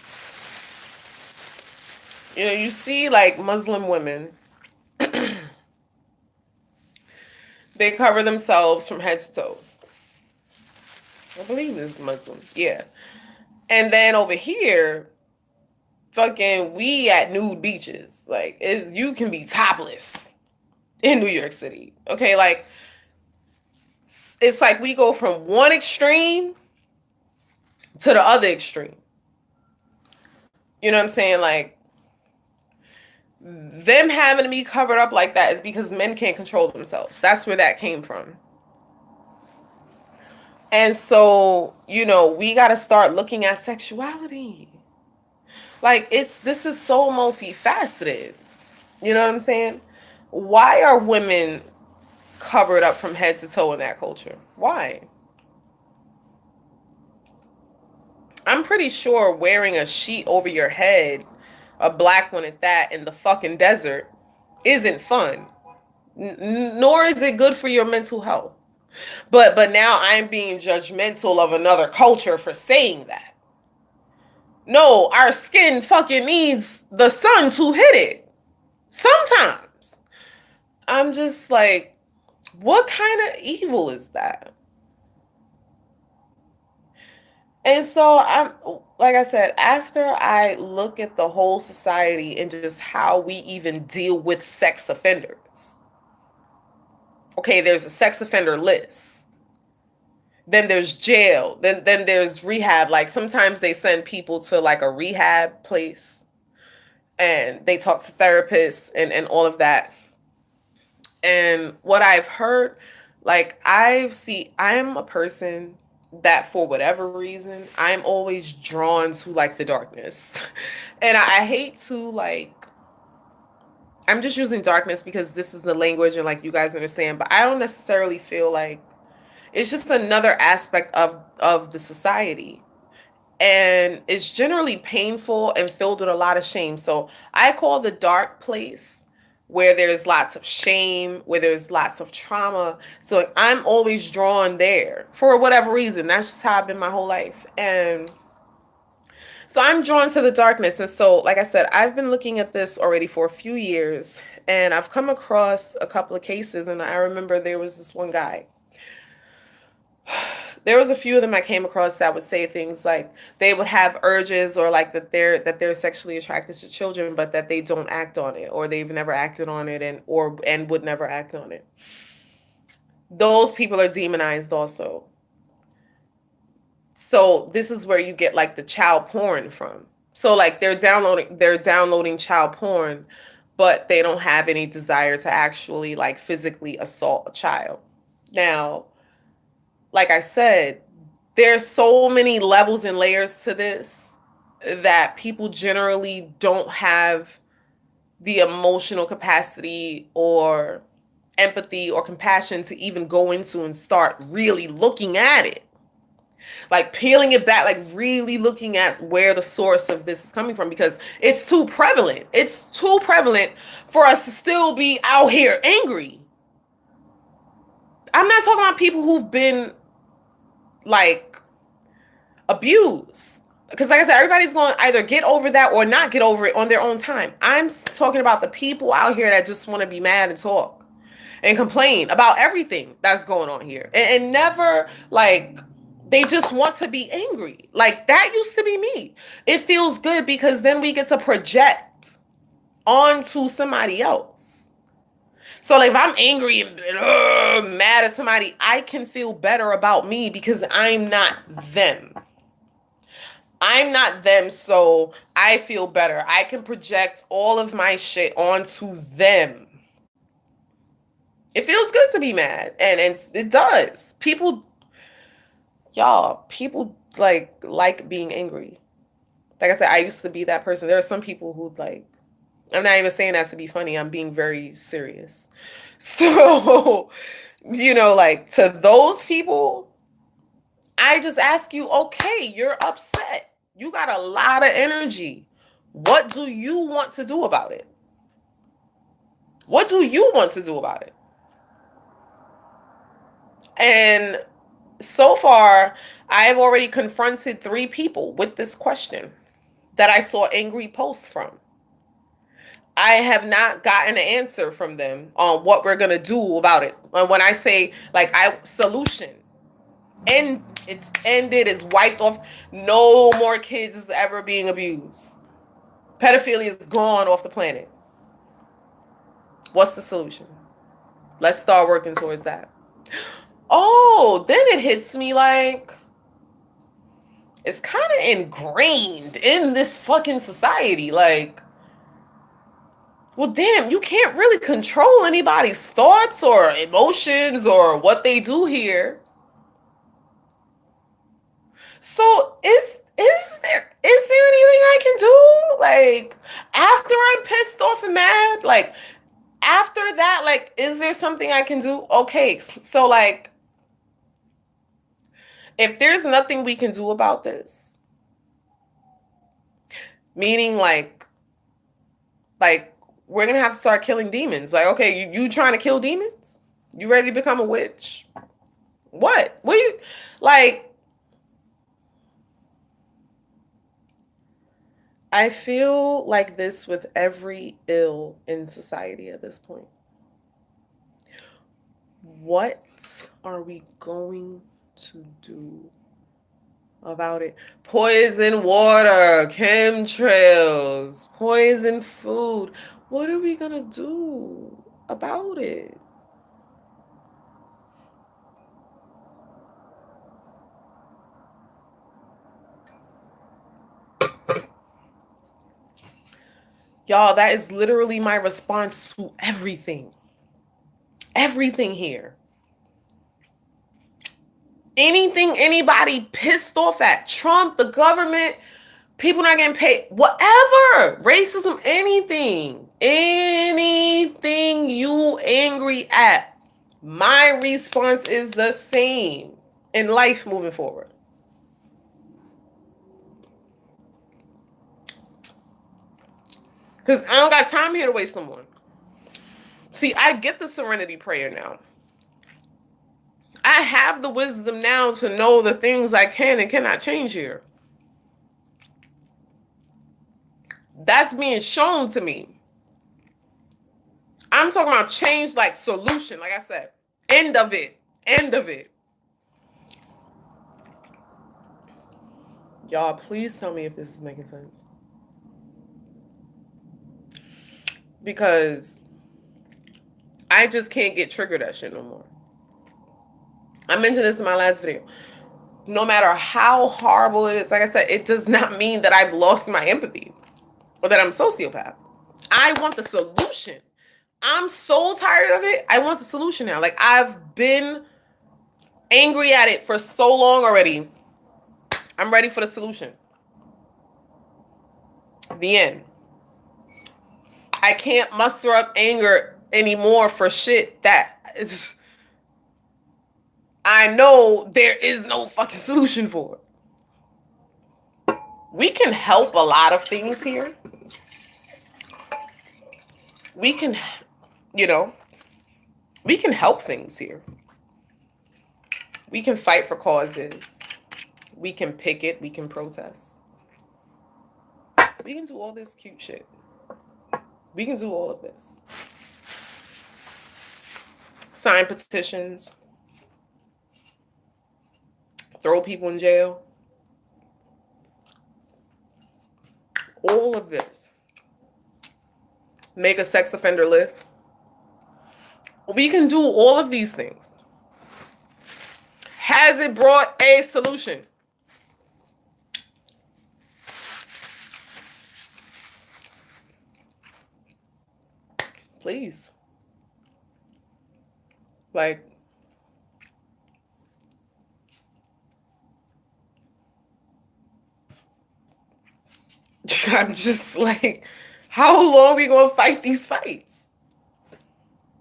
[SPEAKER 1] you know, you see like Muslim women, they cover themselves from head to toe. I believe it's Muslim. Yeah. And then over here, fucking we at nude beaches. Like you can be topless in New York City. Okay, like it's like we go from one extreme to the other extreme. You know what I'm saying? Like them having to be covered up like that is because men can't control themselves. That's where that came from. And so, you know, we got to start looking at sexuality. Like this is so multifaceted. You know what I'm saying? Why are women covered up from head to toe in that culture? Why? I'm pretty sure wearing a sheet over your head, a black one at that, in the fucking desert isn't fun. Nor is it good for your mental health. But now I'm being judgmental of another culture for saying that. No, our skin fucking needs the sun to hit it. Sometimes. I'm just like, what kind of evil is that? And so I'm, like I said, after I look at the whole society and just how we even deal with sex offenders. Okay, there's a sex offender list. Then there's jail. Then there's rehab. Like sometimes they send people to like a rehab place and they talk to therapists and all of that. And what I've heard, like I'm a person that for whatever reason, I'm always drawn to like the darkness. And I hate to like I'm just using darkness because this is the language and like you guys understand, but I don't necessarily feel like it's just another aspect of the society. And it's generally painful and filled with a lot of shame. So I call the dark place where there's lots of shame, where there's lots of trauma. So like, I'm always drawn there for whatever reason. That's just how I've been my whole life. And so I'm drawn to the darkness. And so, like I said, I've been looking at this already for a few years and I've come across a couple of cases. And I remember there was this one guy. There was a few of them I came across that would say things like they would have urges or like that they're sexually attracted to children, but that they don't act on it or they've never acted on it and would never act on it. Those people are demonized also. So this is where you get like the child porn from. So like they're downloading child porn, but they don't have any desire to actually like physically assault a child. Now, like I said, there's so many levels and layers to this that people generally don't have the emotional capacity or empathy or compassion to even go into and start really looking at it. Like peeling it back, like really looking at where the source of this is coming from because it's too prevalent. It's too prevalent for us to still be out here angry. I'm not talking about people who've been like abused. Because like I said, everybody's going to either get over that or not get over it on their own time. I'm talking about the people out here that just want to be mad and talk and complain about everything that's going on here. And never like they just want to be angry. Like that used to be me. It feels good because then we get to project onto somebody else. So like if I'm angry and mad at somebody, I can feel better about me because I'm not them. I'm not them, so I feel better. I can project all of my shit onto them. It feels good to be mad, and it does. People like being angry. Like I said, I used to be that person. There are some people who like. I'm not even saying that to be funny. I'm being very serious. So, like to those people, I just ask you, okay, you're upset. You got a lot of energy. What do you want to do about it? What do you want to do about it? And so far, I've already confronted 3 people with this question that I saw angry posts from. I have not gotten an answer from them on what we're going to do about it. And when I say solution, and it's ended, it's wiped off. No more kids is ever being abused. Pedophilia is gone off the planet. What's the solution? Let's start working towards that. Oh, then it hits me like it's kind of ingrained in this fucking society. Like, well, damn, you can't really control anybody's thoughts or emotions or what they do here. So is there anything I can do? Like after I'm pissed off and mad, like after that, like is there something I can do? Okay, so like if there's nothing we can do about this, meaning like we're gonna have to start killing demons. Like, okay, you trying to kill demons? You ready to become a witch? What? What you like? I feel like this with every ill in society at this point. What are we going to do about it. Poison water, chemtrails, poison food. What are we gonna do about it? Y'all, that is literally my response to everything. Everything here. Anything anybody pissed off at, Trump, the government, people not getting paid, whatever, racism, anything you angry at, my response is the same in life moving forward. Because I don't got time here to waste no more. See, I get the serenity prayer now. I have the wisdom now to know the things I can and cannot change here. That's being shown to me. I'm talking about change, like solution, like I said. End of it. End of it. Y'all, please tell me if this is making sense. Because I just can't get triggered at shit no more. I mentioned this in my last video. No matter how horrible it is, like I said, it does not mean that I've lost my empathy or that I'm a sociopath. I want the solution. I'm so tired of it. I want the solution now. Like, I've been angry at it for so long already. I'm ready for the solution. The end. I can't muster up anger anymore for shit that is, I know there is no fucking solution for it. We can help a lot of things here. We can, we can help things here. We can fight for causes. We can picket. We can protest. We can do all this cute shit. We can do all of this. Sign petitions. Throw people in jail. All of this. Make a sex offender list. We can do all of these things. Has it brought a solution? Please. Like, I'm just like, how long are we going to fight these fights?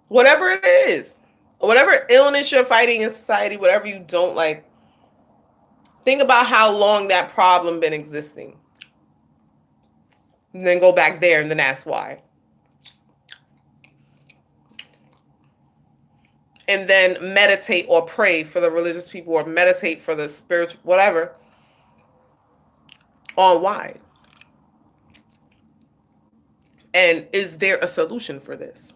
[SPEAKER 1] Whatever it is, whatever illness you're fighting in society, whatever you don't like, think about how long that problem been existing. And then go back there and then ask why. And then meditate or pray for the religious people or meditate for the spiritual, whatever, on why. And is there a solution for this?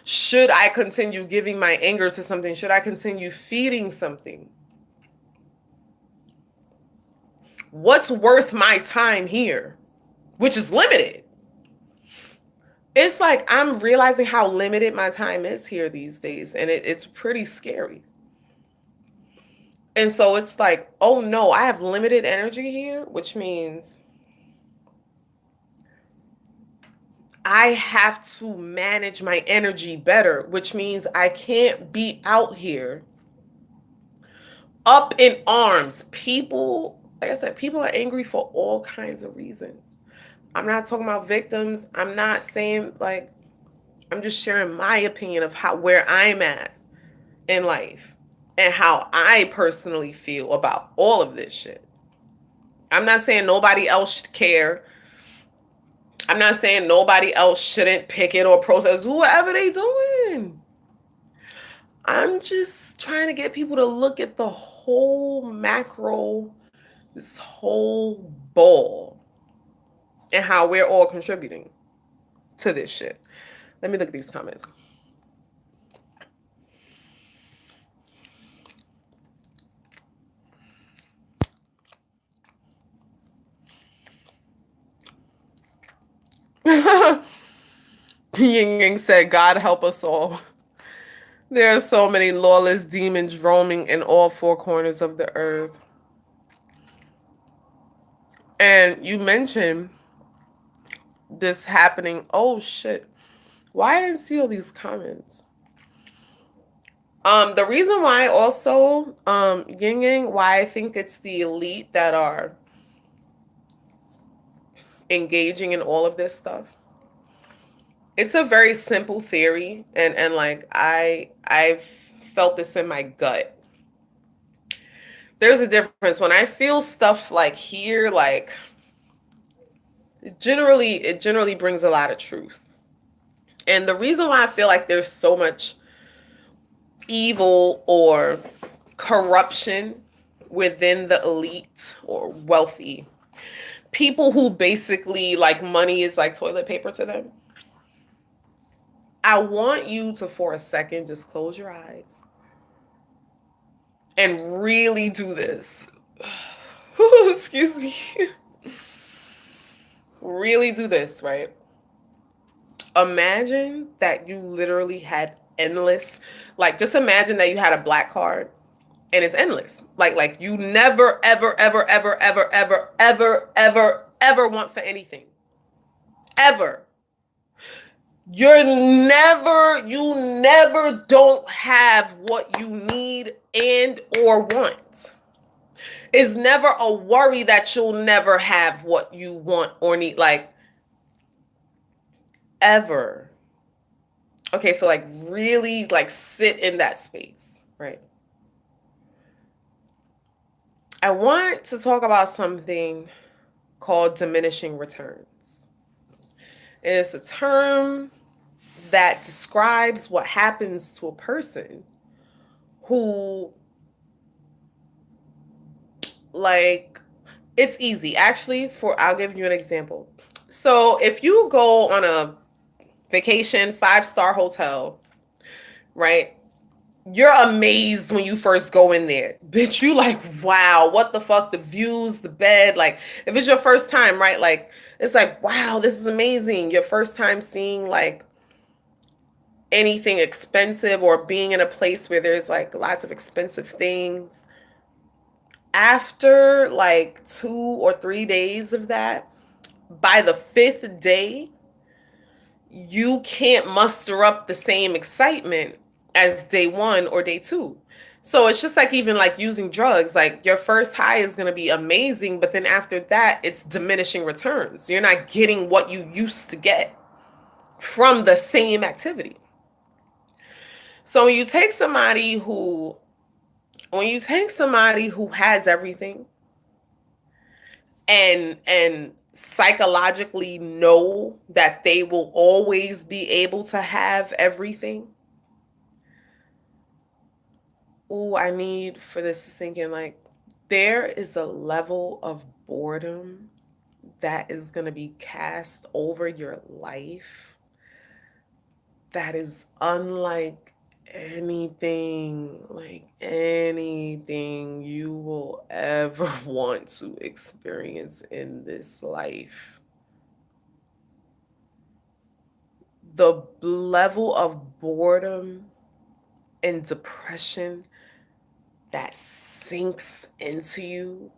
[SPEAKER 1] Should I continue giving my anger to something? Should I continue feeding something? What's worth my time here? Which is limited. It's like I'm realizing how limited my time is here these days. And it's pretty scary. And so it's like, oh no, I have limited energy here, which means I have to manage my energy better, which means I can't be out here up in arms. People, like I said, people are angry for all kinds of reasons. I'm not talking about victims. I'm not saying, like, I'm just sharing my opinion of where I'm at in life and how I personally feel about all of this shit. I'm not saying nobody else should care. I'm not saying nobody else shouldn't picket or protest, whatever they doing. I'm just trying to get people to look at the whole macro, this whole ball, and how we're all contributing to this shit. Let me look at these comments. Yin Yang said, God help us all. There are so many lawless demons roaming in all four corners of the earth. And you mentioned this happening. Oh shit. Why I didn't see all these comments? The reason why also, Yin Yang, why I think it's the elite that are engaging in all of this stuff. It's a very simple theory, and like I've felt this in my gut. There's a difference when I feel stuff like here, like it generally brings a lot of truth. And the reason why I feel like there's so much evil or corruption within the elite or wealthy people who basically like money is like toilet paper to them. I want you to, for a second, just close your eyes and really do this. Excuse me. Really do this, right? Imagine that you literally had endless, like just imagine that you had a black card and it's endless. Like you never, ever, ever, ever, ever, ever, ever, ever, ever want for anything. Ever. You never don't have what you need and or want. It's never a worry that you'll never have what you want or need, like ever. Okay, so like really like sit in that space, right? I want to talk about something called diminishing returns. It's a term that describes what happens to a person who, like, it's easy. Actually, I'll give you an example. So if you go on a vacation, 5-star hotel, right? You're amazed when you first go in there. Bitch, you like, wow, what the fuck? The views, the bed. Like, if it's your first time, right? Like, it's like, wow, this is amazing. Your first time seeing like anything expensive or being in a place where there's like lots of expensive things. After like 2 or 3 days of that, by the 5th day, you can't muster up the same excitement as day 1 or day 2. So it's just like even like using drugs, like your first high is going to be amazing, but then after that, it's diminishing returns. You're not getting what you used to get from the same activity. So when you take somebody who has everything and psychologically know that they will always be able to have everything. Oh, I need for this to sink in. Like, there is a level of boredom that is going to be cast over your life that is unlike anything you will ever want to experience in this life. The level of boredom and depression that sinks into you.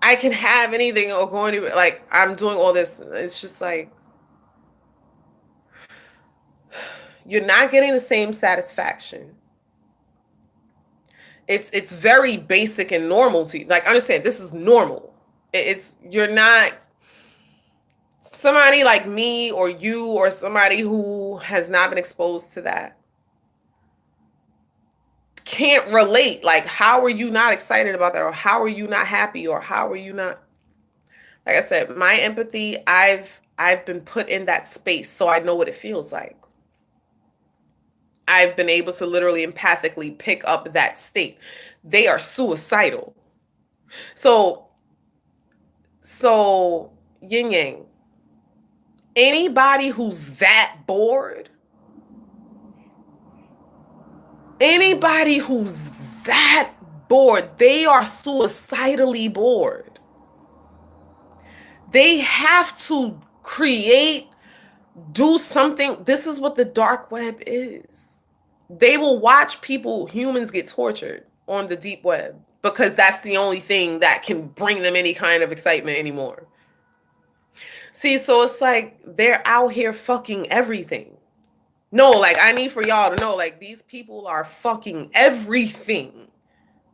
[SPEAKER 1] I can have anything or going to, like, I'm doing all this. It's just like, you're not getting the same satisfaction. It's very basic and normal to you. Like, understand, this is normal. You're not somebody like me or you or somebody who has not been exposed to that can't relate. Like, how are you not excited about that? Or how are you not happy? Or how are you not? Like I said, my empathy, I've been put in that space, so I know what it feels like. I've been able to literally empathically pick up that state. They are suicidal. So yin yang, anybody who's that bored, they are suicidally bored. They have to do something. This is what the dark web is. They will watch humans get tortured on the deep web because that's the only thing that can bring them any kind of excitement anymore. See, so it's like they're out here fucking everything. No, like, I need for y'all to know, like, these people are fucking everything.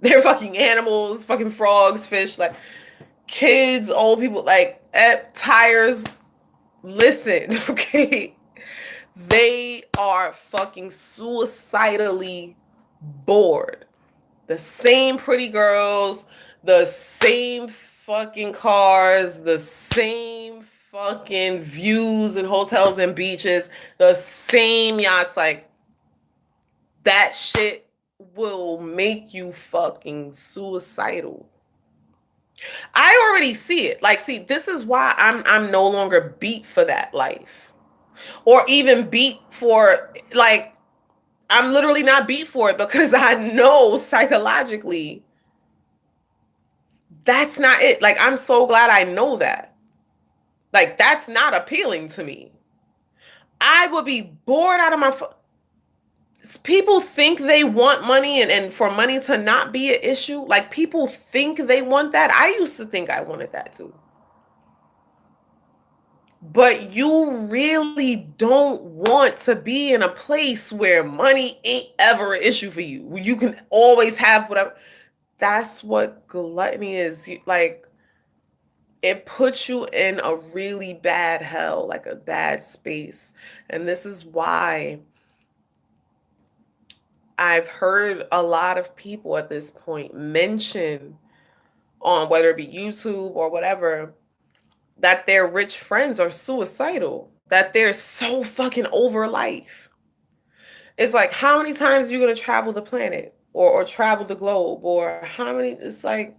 [SPEAKER 1] They're fucking animals, fucking frogs, fish, like, kids, old people, like, tires. Listen, okay? They are fucking suicidally bored. The same pretty girls, the same fucking cars, the same fucking views and hotels and beaches, the same yachts. Like, that shit will make you fucking suicidal. I already see it. Like, see, this is why I'm no longer beat for that life. Or even beat for, like, I'm literally not beat for it because I know psychologically that's not it. Like, I'm so glad I know that. Like, that's not appealing to me. I would be bored out of my... People think they want money and for money to not be an issue. Like, people think they want that. I used to think I wanted that too. But you really don't want to be in a place where money ain't ever an issue for you. You can always have whatever. That's what gluttony is. Like, it puts you in a really bad hell, like a bad space. And this is why I've heard a lot of people at this point mention on whether it be YouTube or whatever, that their rich friends are suicidal, that they're so fucking over life. It's like, how many times are you going to travel the planet or travel the globe, or how many? It's like,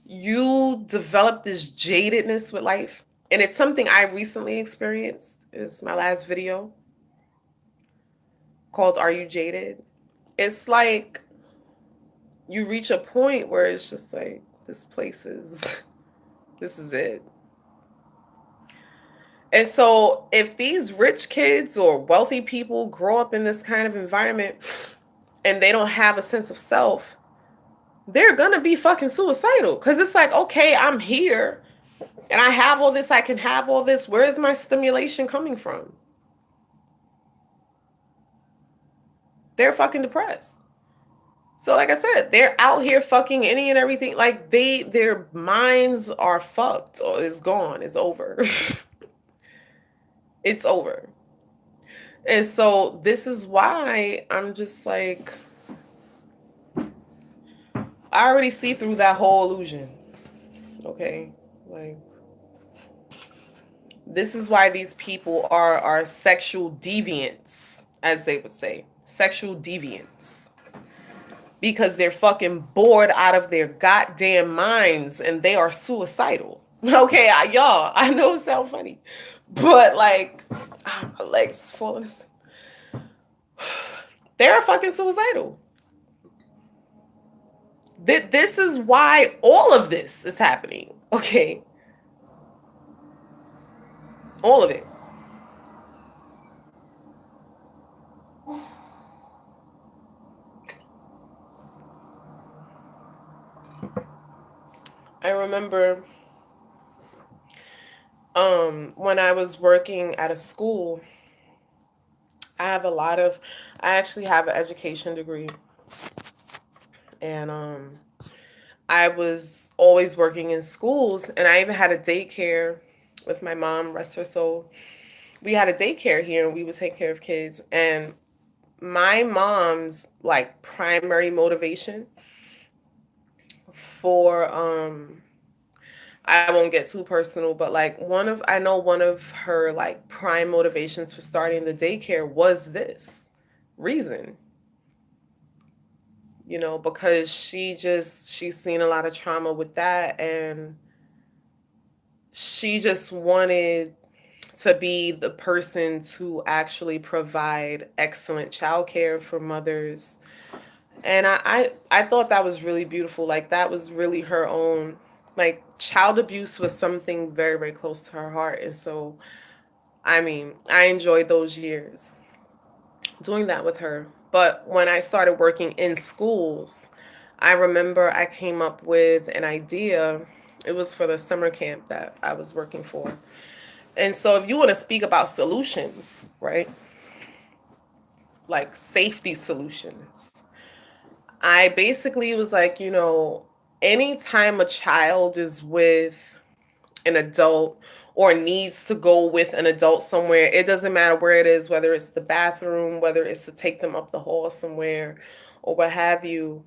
[SPEAKER 1] you develop this jadedness with life. And it's something I recently experienced. It's my last video called Are You Jaded? It's like you reach a point where it's just like, this is it. And so if these rich kids or wealthy people grow up in this kind of environment and they don't have a sense of self, they're gonna be fucking suicidal. Because it's like, okay, I'm here and I have all this, I can have all this. Where is my stimulation coming from? They're fucking depressed. So like I said, they're out here fucking any and everything. Like, their minds are fucked, or it's gone, it's over. It's over. And so this is why I'm just like, I already see through that whole illusion. Okay? Like, this is why these people are sexual deviants, as they would say. Sexual deviants. Because they're fucking bored out of their goddamn minds and they are suicidal. Okay, y'all, I know it sounds funny, but like, my legs falling asleep. They're fucking suicidal. This is why all of this is happening. Okay. All of it. I remember when I was working at a school, I actually have an education degree. And I was always working in schools, and I even had a daycare with my mom, rest her soul. We had a daycare here and we would take care of kids. And my mom's like primary motivation for I won't get too personal, but like I know one of her like prime motivations for starting the daycare was this reason. You know, because she's seen a lot of trauma with that, and she just wanted to be the person to actually provide excellent childcare for mothers. And I thought that was really beautiful. Like, that was really her own Like, child abuse was something very, very close to her heart. And so, I mean, I enjoyed those years doing that with her. But when I started working in schools, I remember I came up with an idea. It was for the summer camp that I was working for. And so, if you want to speak about solutions, right? Like safety solutions, I basically was like, anytime a child is with an adult or needs to go with an adult somewhere, it doesn't matter where it is, whether it's the bathroom, whether it's to take them up the hall somewhere, or what have you,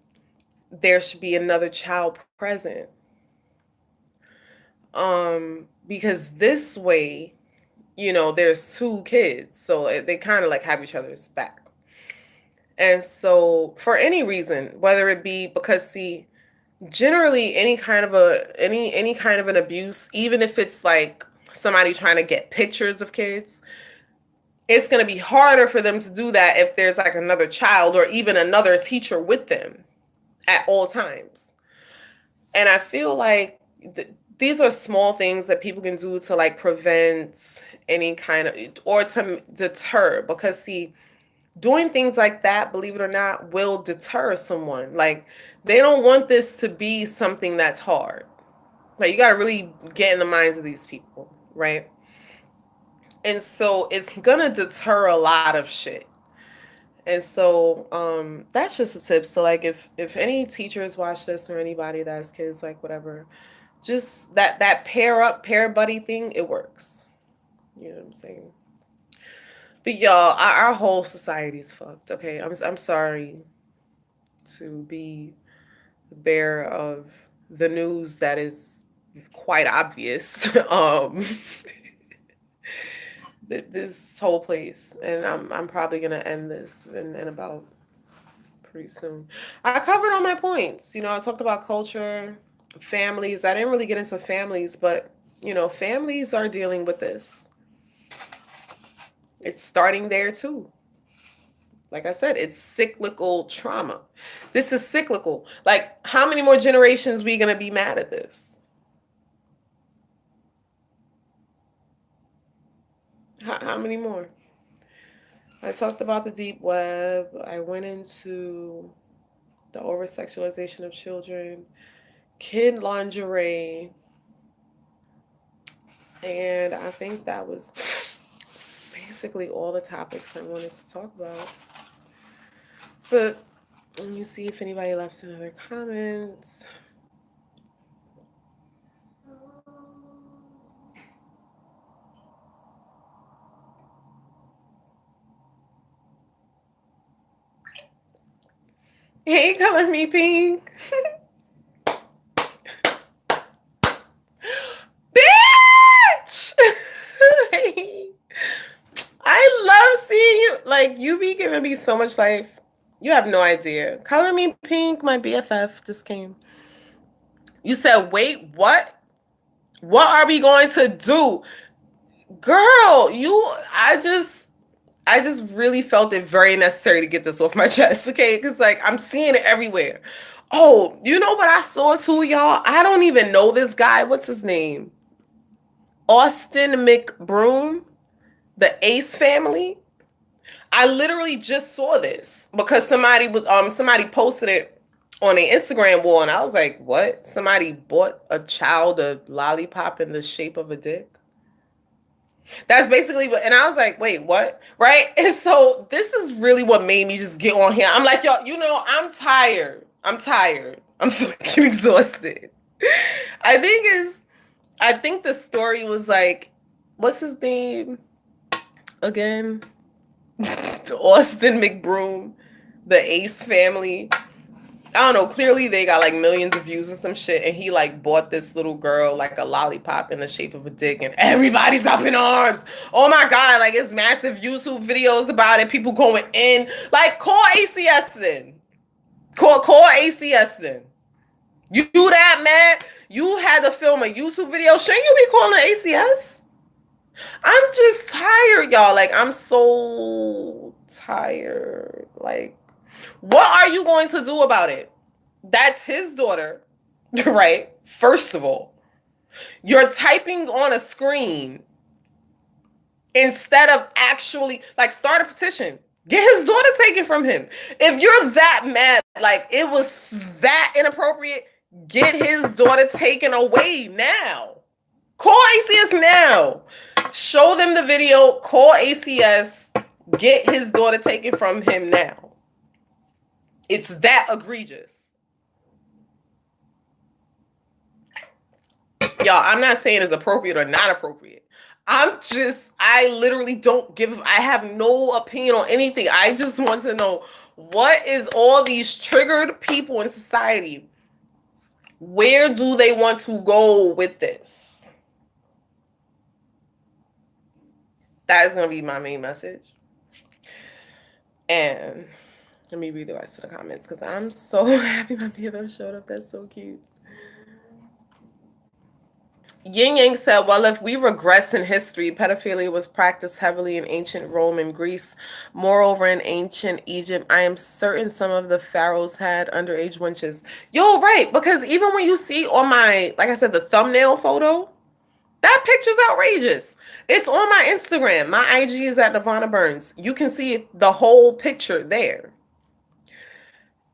[SPEAKER 1] there should be another child present. Because this way, there's two kids, so they kind of like have each other's back. And so for any reason, whether it be because, see, generally any kind of an abuse, even if it's like somebody trying to get pictures of kids, it's going to be harder for them to do that if there's like another child or even another teacher with them at all times. And I feel like these are small things that people can do to like prevent any kind of, or to deter, because see, doing things like that, believe it or not, will deter someone. Like, they don't want this to be something that's hard. Like, you got to really get in the minds of these people, right? And so it's gonna deter a lot of shit. And so that's just a tip. So like, if any teachers watch this, or anybody that has kids, like whatever, just that pair buddy thing, it works. You know what I'm saying? But y'all, our whole society's fucked. Okay, I'm sorry to be the bearer of the news that is quite obvious. This whole place, and I'm probably gonna end this in about pretty soon. I covered all my points. I talked about culture, families. I didn't really get into families, but families are dealing with this. It's starting there too. Like I said, it's cyclical trauma. This is cyclical. Like, how many more generations we gonna be mad at this? How many more? I talked about the deep web. I went into the over-sexualization of children, kid lingerie, and I think that was basically all the topics I wanted to talk about. But let me see if anybody left any other comments. Hey, Color Me Pink. Bitch! I love seeing you. Like, you be giving me so much life. You have no idea. Color Me Pink, my BFF, just came. You said, wait, what? What are we going to do? Girl, I just really felt it very necessary to get this off my chest, okay? Because, like, I'm seeing it everywhere. Oh, you know what I saw too, y'all? I don't even know this guy. What's his name? Austin Mc Broom, the Ace family. I literally just saw this because somebody posted it on an Instagram wall, and I was like, what? Somebody bought a child a lollipop in the shape of a dick? That's basically what, and I was like, wait, what? Right? And so this is really what made me just get on here. I'm like, y'all, I'm tired. I'm fucking exhausted. I think the story was like, what's his name again? Austin Mc Broom, the Ace family. I don't know. Clearly, they got like millions of views and some shit, and he like bought this little girl like a lollipop in the shape of a dick, and everybody's up in arms. Oh my god! Like, it's massive YouTube videos about it. People going in. Like, call ACS then. Call ACS then. You do that, man. You had to film a YouTube video. Shouldn't you be calling ACS? I'm just tired, y'all. Like, I'm so tired. Like, what are you going to do about it? That's his daughter. right? First of all, you're typing on a screen instead of actually, like, start a petition. Get his daughter taken from him. If you're that mad, like it was that inappropriate, get his daughter taken away now. Call ACS now. Show them the video. Call ACS. Get his daughter taken from him now. It's that egregious. Y'all, I'm not saying it's appropriate or not appropriate. I literally I have no opinion on anything. I just want to know, what is all these triggered people in society? Where do they want to go with this? That is going to be my main message. And let me read the rest of the comments because I'm so happy my Pedro showed up. That's so cute. Yin Yang said, well, if we regress in history, pedophilia was practiced heavily in ancient Rome and Greece. Moreover, in ancient Egypt, I am certain some of the pharaohs had underage wenches. Yo, right, because even when you see on my, like I said, the thumbnail photo, that picture's outrageous. It's on my Instagram. My IG is at Nirvana Burns. You can see the whole picture there.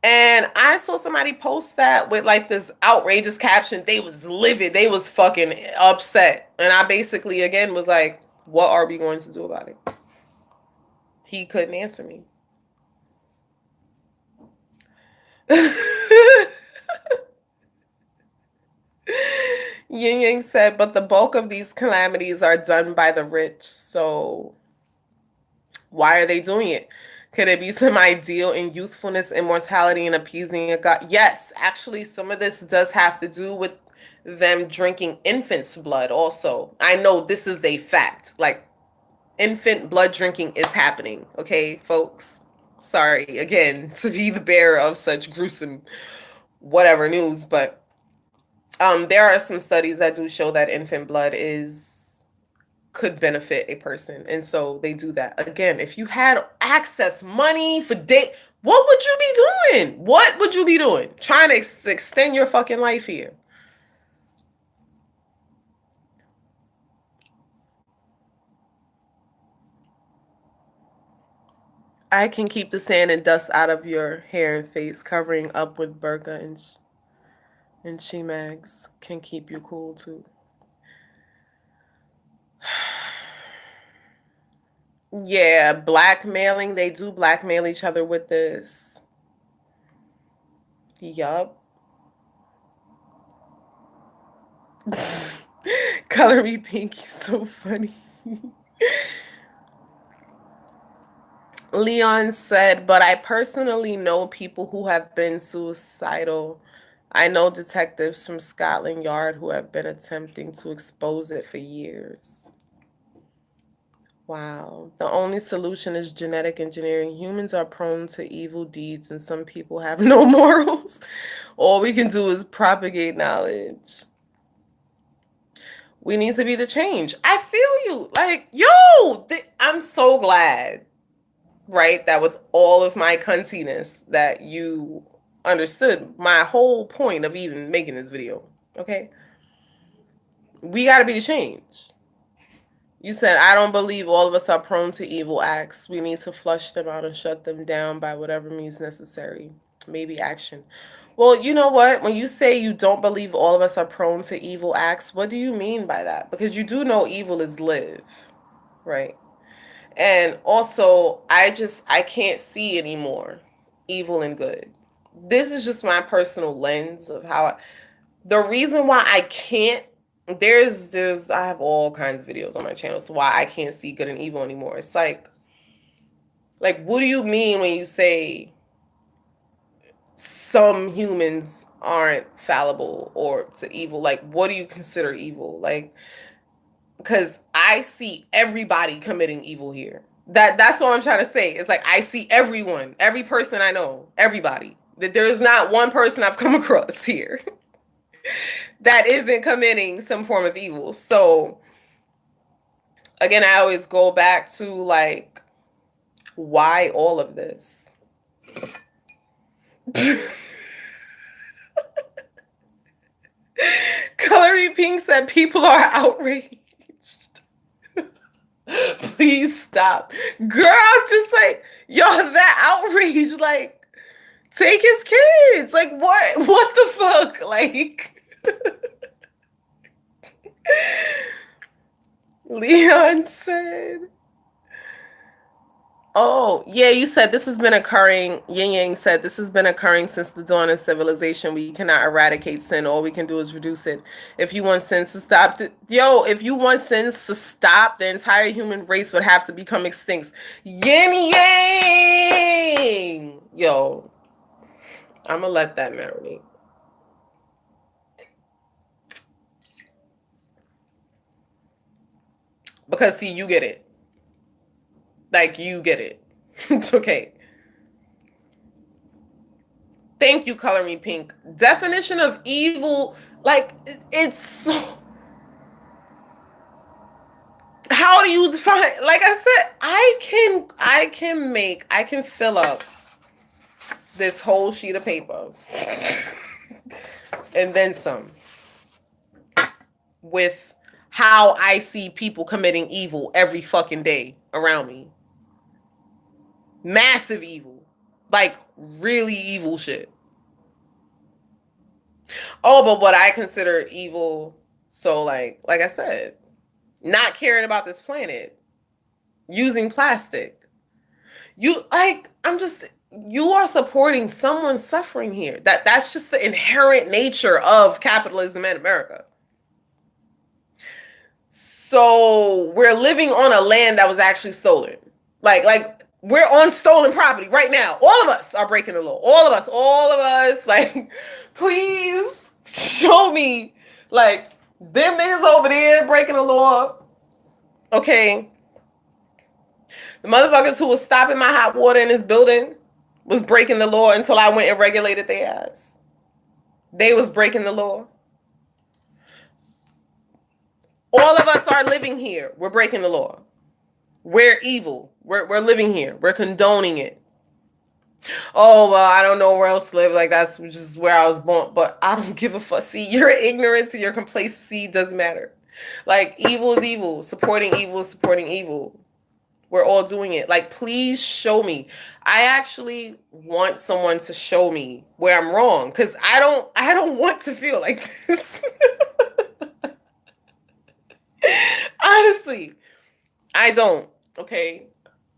[SPEAKER 1] And I saw somebody post that with like this outrageous caption. They was livid. They was fucking upset. And I basically, again, was like, what are we going to do about it? He couldn't answer me. Yin Yang said, but the bulk of these calamities are done by the rich. So why are they doing it? Could it be some ideal in youthfulness, immortality, and appeasing a god? Yes, actually, some of this does have to do with them drinking infant's blood also. I know this is a fact. Like, infant blood drinking is happening. Okay, folks? Sorry, again, to be the bearer of such gruesome whatever news, but there are some studies that do show that infant blood could benefit a person. And so they do that. Again, if you had access, money for date, what would you be doing? What would you be doing? Trying to extend your fucking life here. I can keep the sand and dust out of your hair and face, covering up with burqa and she-mags can keep you cool too. Yeah, blackmailing. They do blackmail each other with this. Yup. Color me pink. You're so funny. Leon said, but I personally know people who have been suicidal. I know detectives from Scotland Yard who have been attempting to expose it for years. Wow. The only solution is genetic engineering. Humans are prone to evil deeds and some people have no morals. All we can do is propagate knowledge. We need to be the change. I feel you. Like, yo, I'm so glad, right, that with all of my cuntiness that you understood my whole point of even making this video. Okay? We got to be the change. You said, I don't believe all of us are prone to evil acts. We need to flush them out and shut them down by whatever means necessary. Maybe action. Well, you know what? When you say you don't believe all of us are prone to evil acts, what do you mean by that? Because you do know evil is live, right? And also, I can't see anymore evil and good. This is just my personal lens of how the reason why I can't, I have all kinds of videos on my channel, so why I can't see good and evil anymore. It's like, what do you mean when you say some humans aren't fallible or to evil? Like, what do you consider evil? Like, because I see everybody committing evil here. That's what I'm trying to say. It's like I see everyone, every person I know, everybody. That there is not one person I've come across here that isn't committing some form of evil. So again, I always go back to like, why all of this? Pink said people are outraged. Please stop. Girl, I'm just like, yo, that outrage, like, take his kids. Like, what? What the fuck? Like, Leon said, oh, yeah, you said this has been occurring. Yin Yang said this has been occurring since the dawn of civilization. We cannot eradicate sin. All we can do is reduce it. If you want sins to stop, if you want sins to stop, the entire human race would have to become extinct. Yin Yang! Yo, I'm going to let that marinate. Because, see, you get it. Like, you get it. It's okay. Thank you, Color Me Pink. Definition of evil, like, it's so... How do you define... Like I said, I can fill up this whole sheet of paper. And then some. With how I see people committing evil every fucking day around me. Massive evil. Like, really evil shit. Oh, but what I consider evil, so like I said, not caring about this planet, using plastic. You are supporting someone suffering here. That's just the inherent nature of capitalism in America. So we're living on a land that was actually stolen. Like we're on stolen property right now. All of us are breaking the law. All of us. Like, please show me, like, them niggas over there breaking the law. Okay. The motherfuckers who was stopping my hot water in this building was breaking the law until I went and regulated their ass. They was breaking the law. All of us are living here. We're breaking the law. We're evil. We're living here. We're condoning it. Oh, well, I don't know where else to live. Like, that's just where I was born. But I don't give a fuck. See, your ignorance and your complacency doesn't matter. Like, evil is evil. Supporting evil is supporting evil. We're all doing it. Like, please show me. I actually want someone to show me where I'm wrong. Because I don't want to feel like this. Honestly, I don't. Okay,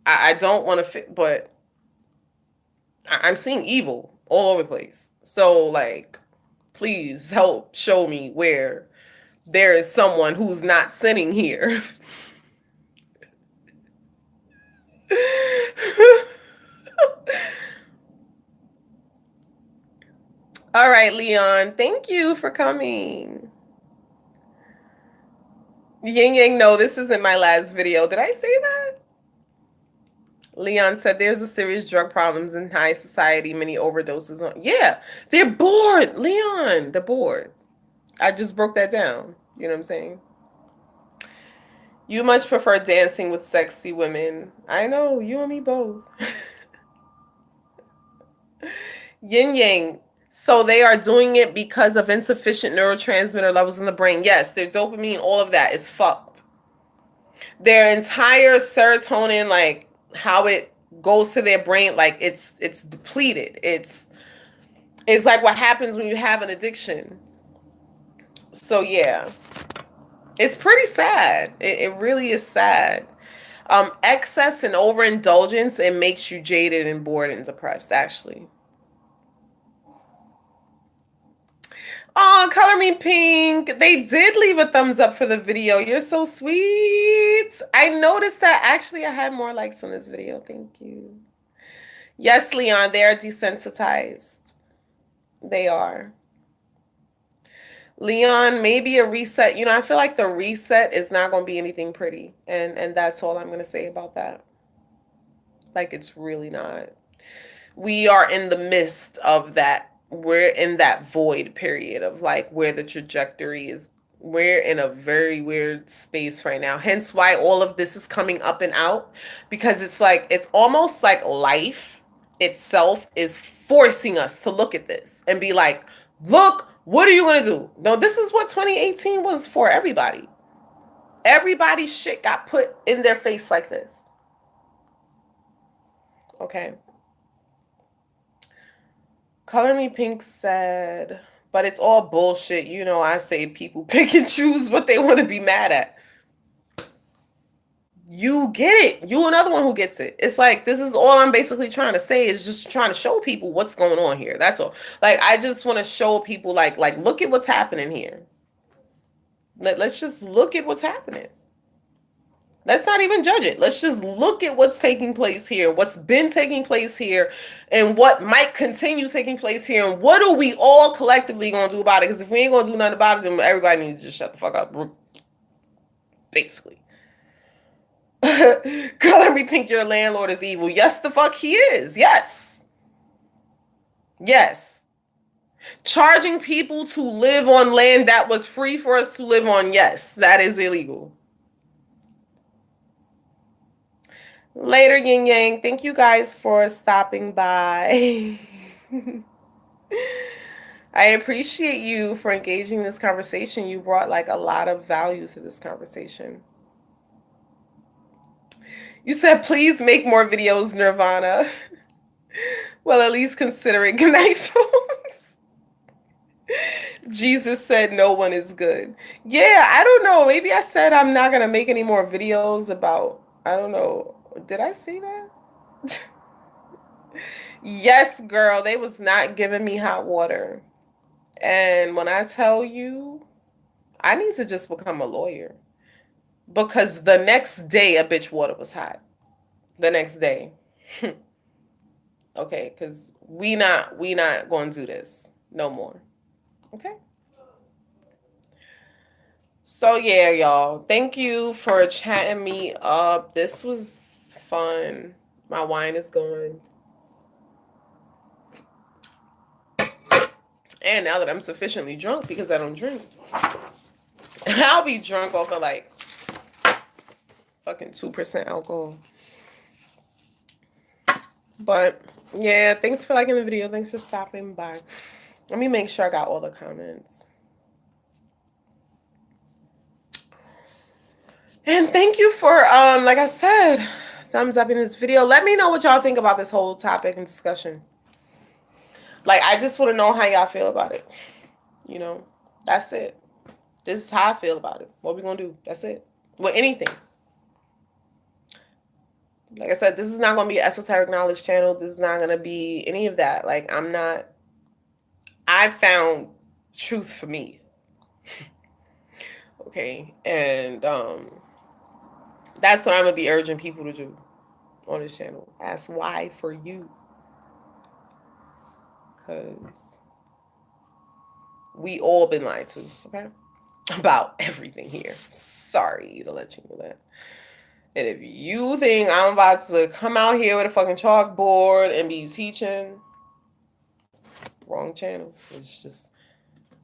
[SPEAKER 1] I don't want to fit, but I'm seeing evil all over the place. So, like, please help show me where there is someone who's not sinning here. All right, Leon, thank you for coming. Yin Yang, no, this isn't my last video. Did I say that? Leon said there's a serious drug problems in high society, many overdoses on. Yeah, they're bored, Leon. They're bored. I just broke that down. You know what I'm saying? You much prefer dancing with sexy women. I know, you and me both. Yin Yang. So they are doing it because of insufficient neurotransmitter levels in the brain. Yes, their dopamine, all of that is fucked. Their entire serotonin, like how it goes to their brain, like it's depleted. It's like what happens when you have an addiction. So yeah, it's pretty sad. It really is sad. Excess and overindulgence, it makes you jaded and bored and depressed, actually. Oh, Color Me Pink. They did leave a thumbs up for the video. You're so sweet. I noticed that. Actually, I had more likes on this video. Thank you. Yes, Leon, they are desensitized. They are. Leon, maybe a reset. You know, I feel like the reset is not going to be anything pretty. And that's all I'm going to say about that. Like, it's really not. We are in the midst of that. We're in that void period of like where the trajectory is. We're in a very weird space right now. Hence why all of this is coming up and out, because it's like, it's almost like life itself is forcing us to look at this and be like, look What are you going to do? No, this is what 2018 was for everybody. Everybody's shit got put in their face like this. Okay. Color Me Pink said, but it's all bullshit. You know, I say people pick and choose what they want to be mad at. You get it. You another one who gets it. It's like, this is all I'm basically trying to say, is just trying to show people what's going on here. That's all. Like, I just want to show people, like look at what's happening here. Let's just look at what's happening. Let's not even judge it. Let's just look at what's taking place here, what's been taking place here, and what might continue taking place here, and what are we all collectively going to do about it? Because if we ain't going to do nothing about it, then everybody needs to just shut the fuck up, basically. Color Me Pink, your landlord is evil. Yes, the fuck he is. Yes. Yes. Charging people to live on land that was free for us to live on. Yes, that is illegal. Later, Yin Yang. Thank you guys for stopping by. I appreciate you for engaging in this conversation. You brought like a lot of value to this conversation. You said, please make more videos, Nirvana. Well, at least consider it. Good night, folks. Jesus said no one is good. Yeah, I don't know. Maybe I said I'm not going to make any more videos about, I don't know. Did I say that? Yes, girl. They was not giving me hot water. And when I tell you, I need to just become a lawyer. Because the next day, a bitch water was hot. The next day. Okay, because we not going to do this no more. Okay? So, yeah, y'all. Thank you for chatting me up. This was fun. My wine is gone. And now that I'm sufficiently drunk, because I don't drink, I'll be drunk off of like fucking 2% alcohol. But yeah, thanks for liking the video. Thanks for stopping by. Let me make sure I got all the comments. And thank you for, like I said, thumbs up in this video. Let me know what y'all think about this whole topic and discussion. Like, I just want to know how y'all feel about it. You know, that's it. This is how I feel about it. What we gonna do? That's it. With anything. Like I said, this is not gonna be an esoteric knowledge channel. This is not gonna be any of that. Like, I found truth for me. Okay, and that's what I'm gonna be urging people to do on this channel. Ask why for you. Because we all been lied to, okay? About everything here. Sorry to let you know that. And if you think I'm about to come out here with a fucking chalkboard and be teaching, wrong channel. It's just,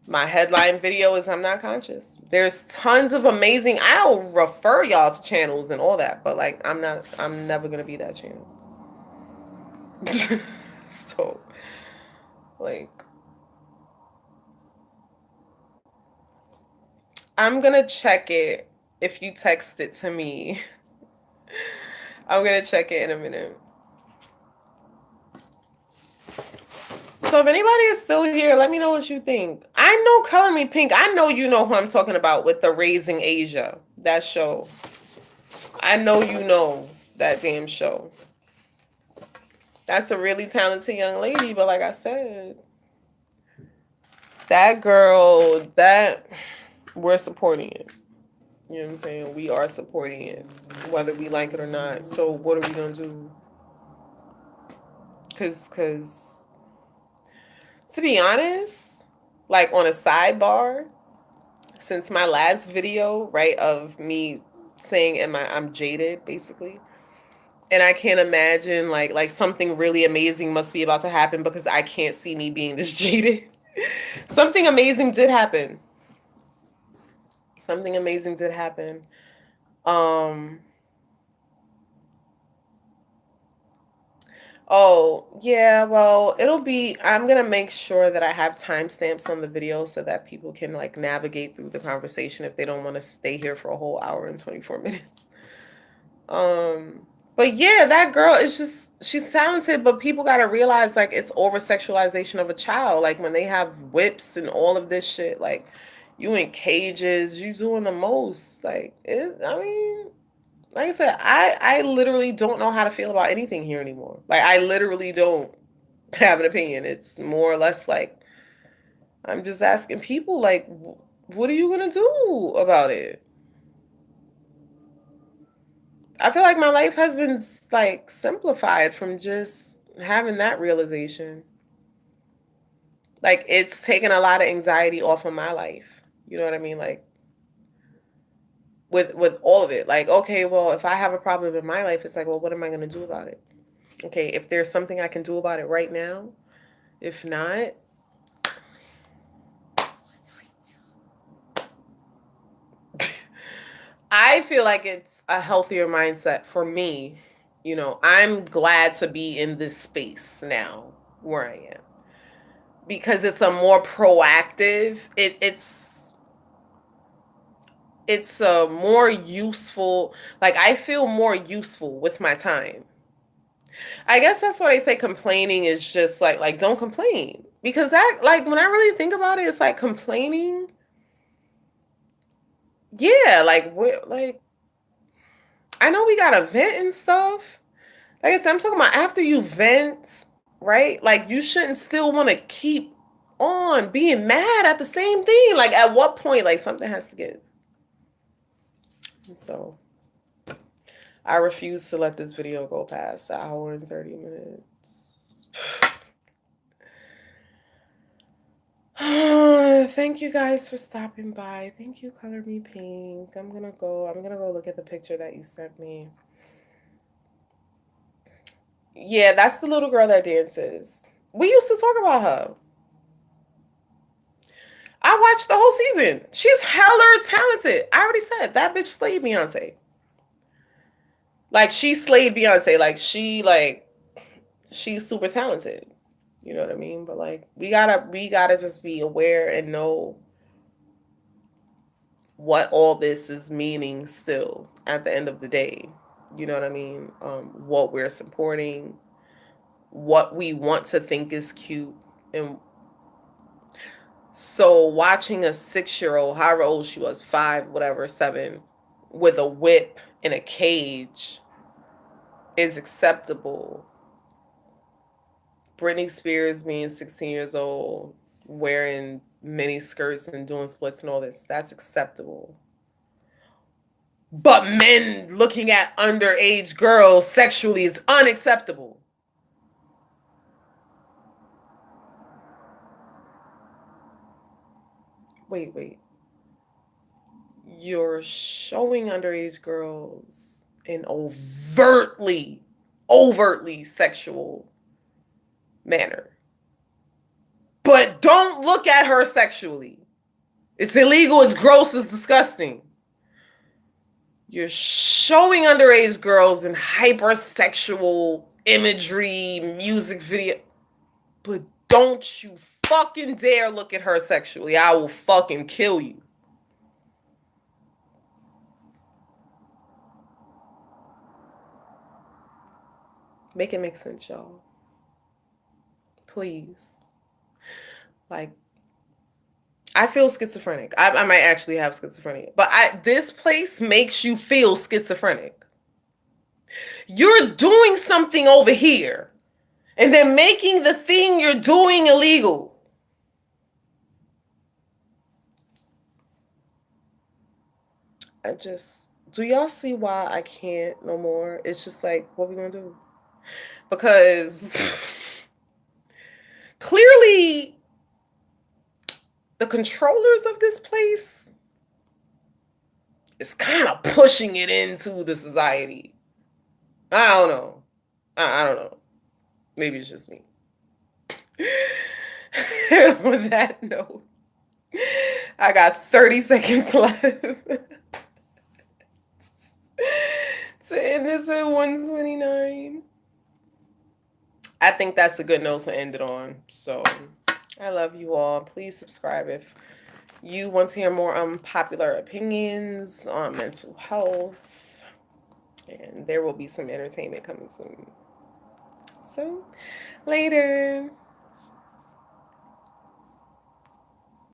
[SPEAKER 1] my headline video is I'm not conscious. There's tons of amazing, I'll refer y'all to channels and all that, but like, I'm never gonna be that channel. So, like, I'm gonna check it if you text it to me. I'm gonna check it in a minute. So if anybody is still here, let me know what you think. I know Color Me Pink. I know you know who I'm talking about with the Raising Asia, that show. I know you know that damn show. That's a really talented young lady, but like I said, that girl, we're supporting it. You know what I'm saying? We are supporting it, whether we like it or not. So what are we gonna do? Cause to be honest, like on a sidebar, since my last video, right, of me saying I'm jaded, basically. And I can't imagine like something really amazing must be about to happen because I can't see me being this jaded. Something amazing did happen. Something amazing did happen. Oh, yeah, well, I'm gonna make sure that I have timestamps on the video so that people can like navigate through the conversation if they don't want to stay here for a whole hour and 24 minutes. Um, but yeah, that girl is she's talented, but people gotta realize like it's over sexualization of a child. Like when they have whips and all of this shit, like you in cages, you doing the most. I mean, like I said, I literally don't know how to feel about anything here anymore. Like I literally don't have an opinion. It's more or less like I'm just asking people like what are you gonna do about it? I feel like my life has been like simplified from just having that realization. Like it's taken a lot of anxiety off of my life. You know what I mean? Like with all of it. Like, okay, well, if I have a problem in my life, it's like, well, what am I going to do about it? Okay, if there's something I can do about it right now, if not, I feel like it's a healthier mindset for me. You know, I'm glad to be in this space now where I am because it's a more proactive, it's a more useful, like I feel more useful with my time. I guess that's why they say complaining is just like don't complain. Because that like when I really think about it, it's like complaining. Yeah, like we're like I know we gotta vent and stuff. Like I said, I'm talking about after you vent, right? Like you shouldn't still want to keep on being mad at the same thing. Like at what point, like something has to give. So I refuse to let this video go past an hour and 30 minutes. Thank you guys for stopping by. Thank you, Color Me Pink. I'm gonna go look at the picture that you sent me. Yeah, that's the little girl that dances. We used to talk about her. I watched the whole season. She's hella talented. I already said that bitch slayed Beyonce. Like she slayed Beyonce. She's super talented. You know what I mean? But like we gotta just be aware and know what all this is meaning still at the end of the day. You know what I mean? What we're supporting, what we want to think is cute. And so watching a 6-year-old, however old she was, 5, whatever, 7, with a whip in a cage is acceptable. Britney Spears being 16 years old, wearing mini skirts and doing splits and all this, that's acceptable. But men looking at underage girls sexually is unacceptable. Wait. You're showing underage girls in overtly sexual manner. But don't look at her sexually. It's illegal, it's gross, it's disgusting. You're showing underage girls in hypersexual imagery, music video. But don't you fucking dare look at her sexually. I will fucking kill you. Make it make sense, y'all. Please. Like, I feel schizophrenic. I might actually have schizophrenia. But this place makes you feel schizophrenic. You're doing something over here, and then making the thing you're doing illegal. Do y'all see why I can't no more? It's just like, what we gonna do? Because clearly the controllers of this place is kind of pushing it into the society. I don't know. I don't know. Maybe it's just me. With that note, I got 30 seconds left to end this at 1:29. I think that's a good note to end it on. So I love you all. Please subscribe if you want to hear more unpopular opinions on mental health. And there will be some entertainment coming soon. So later.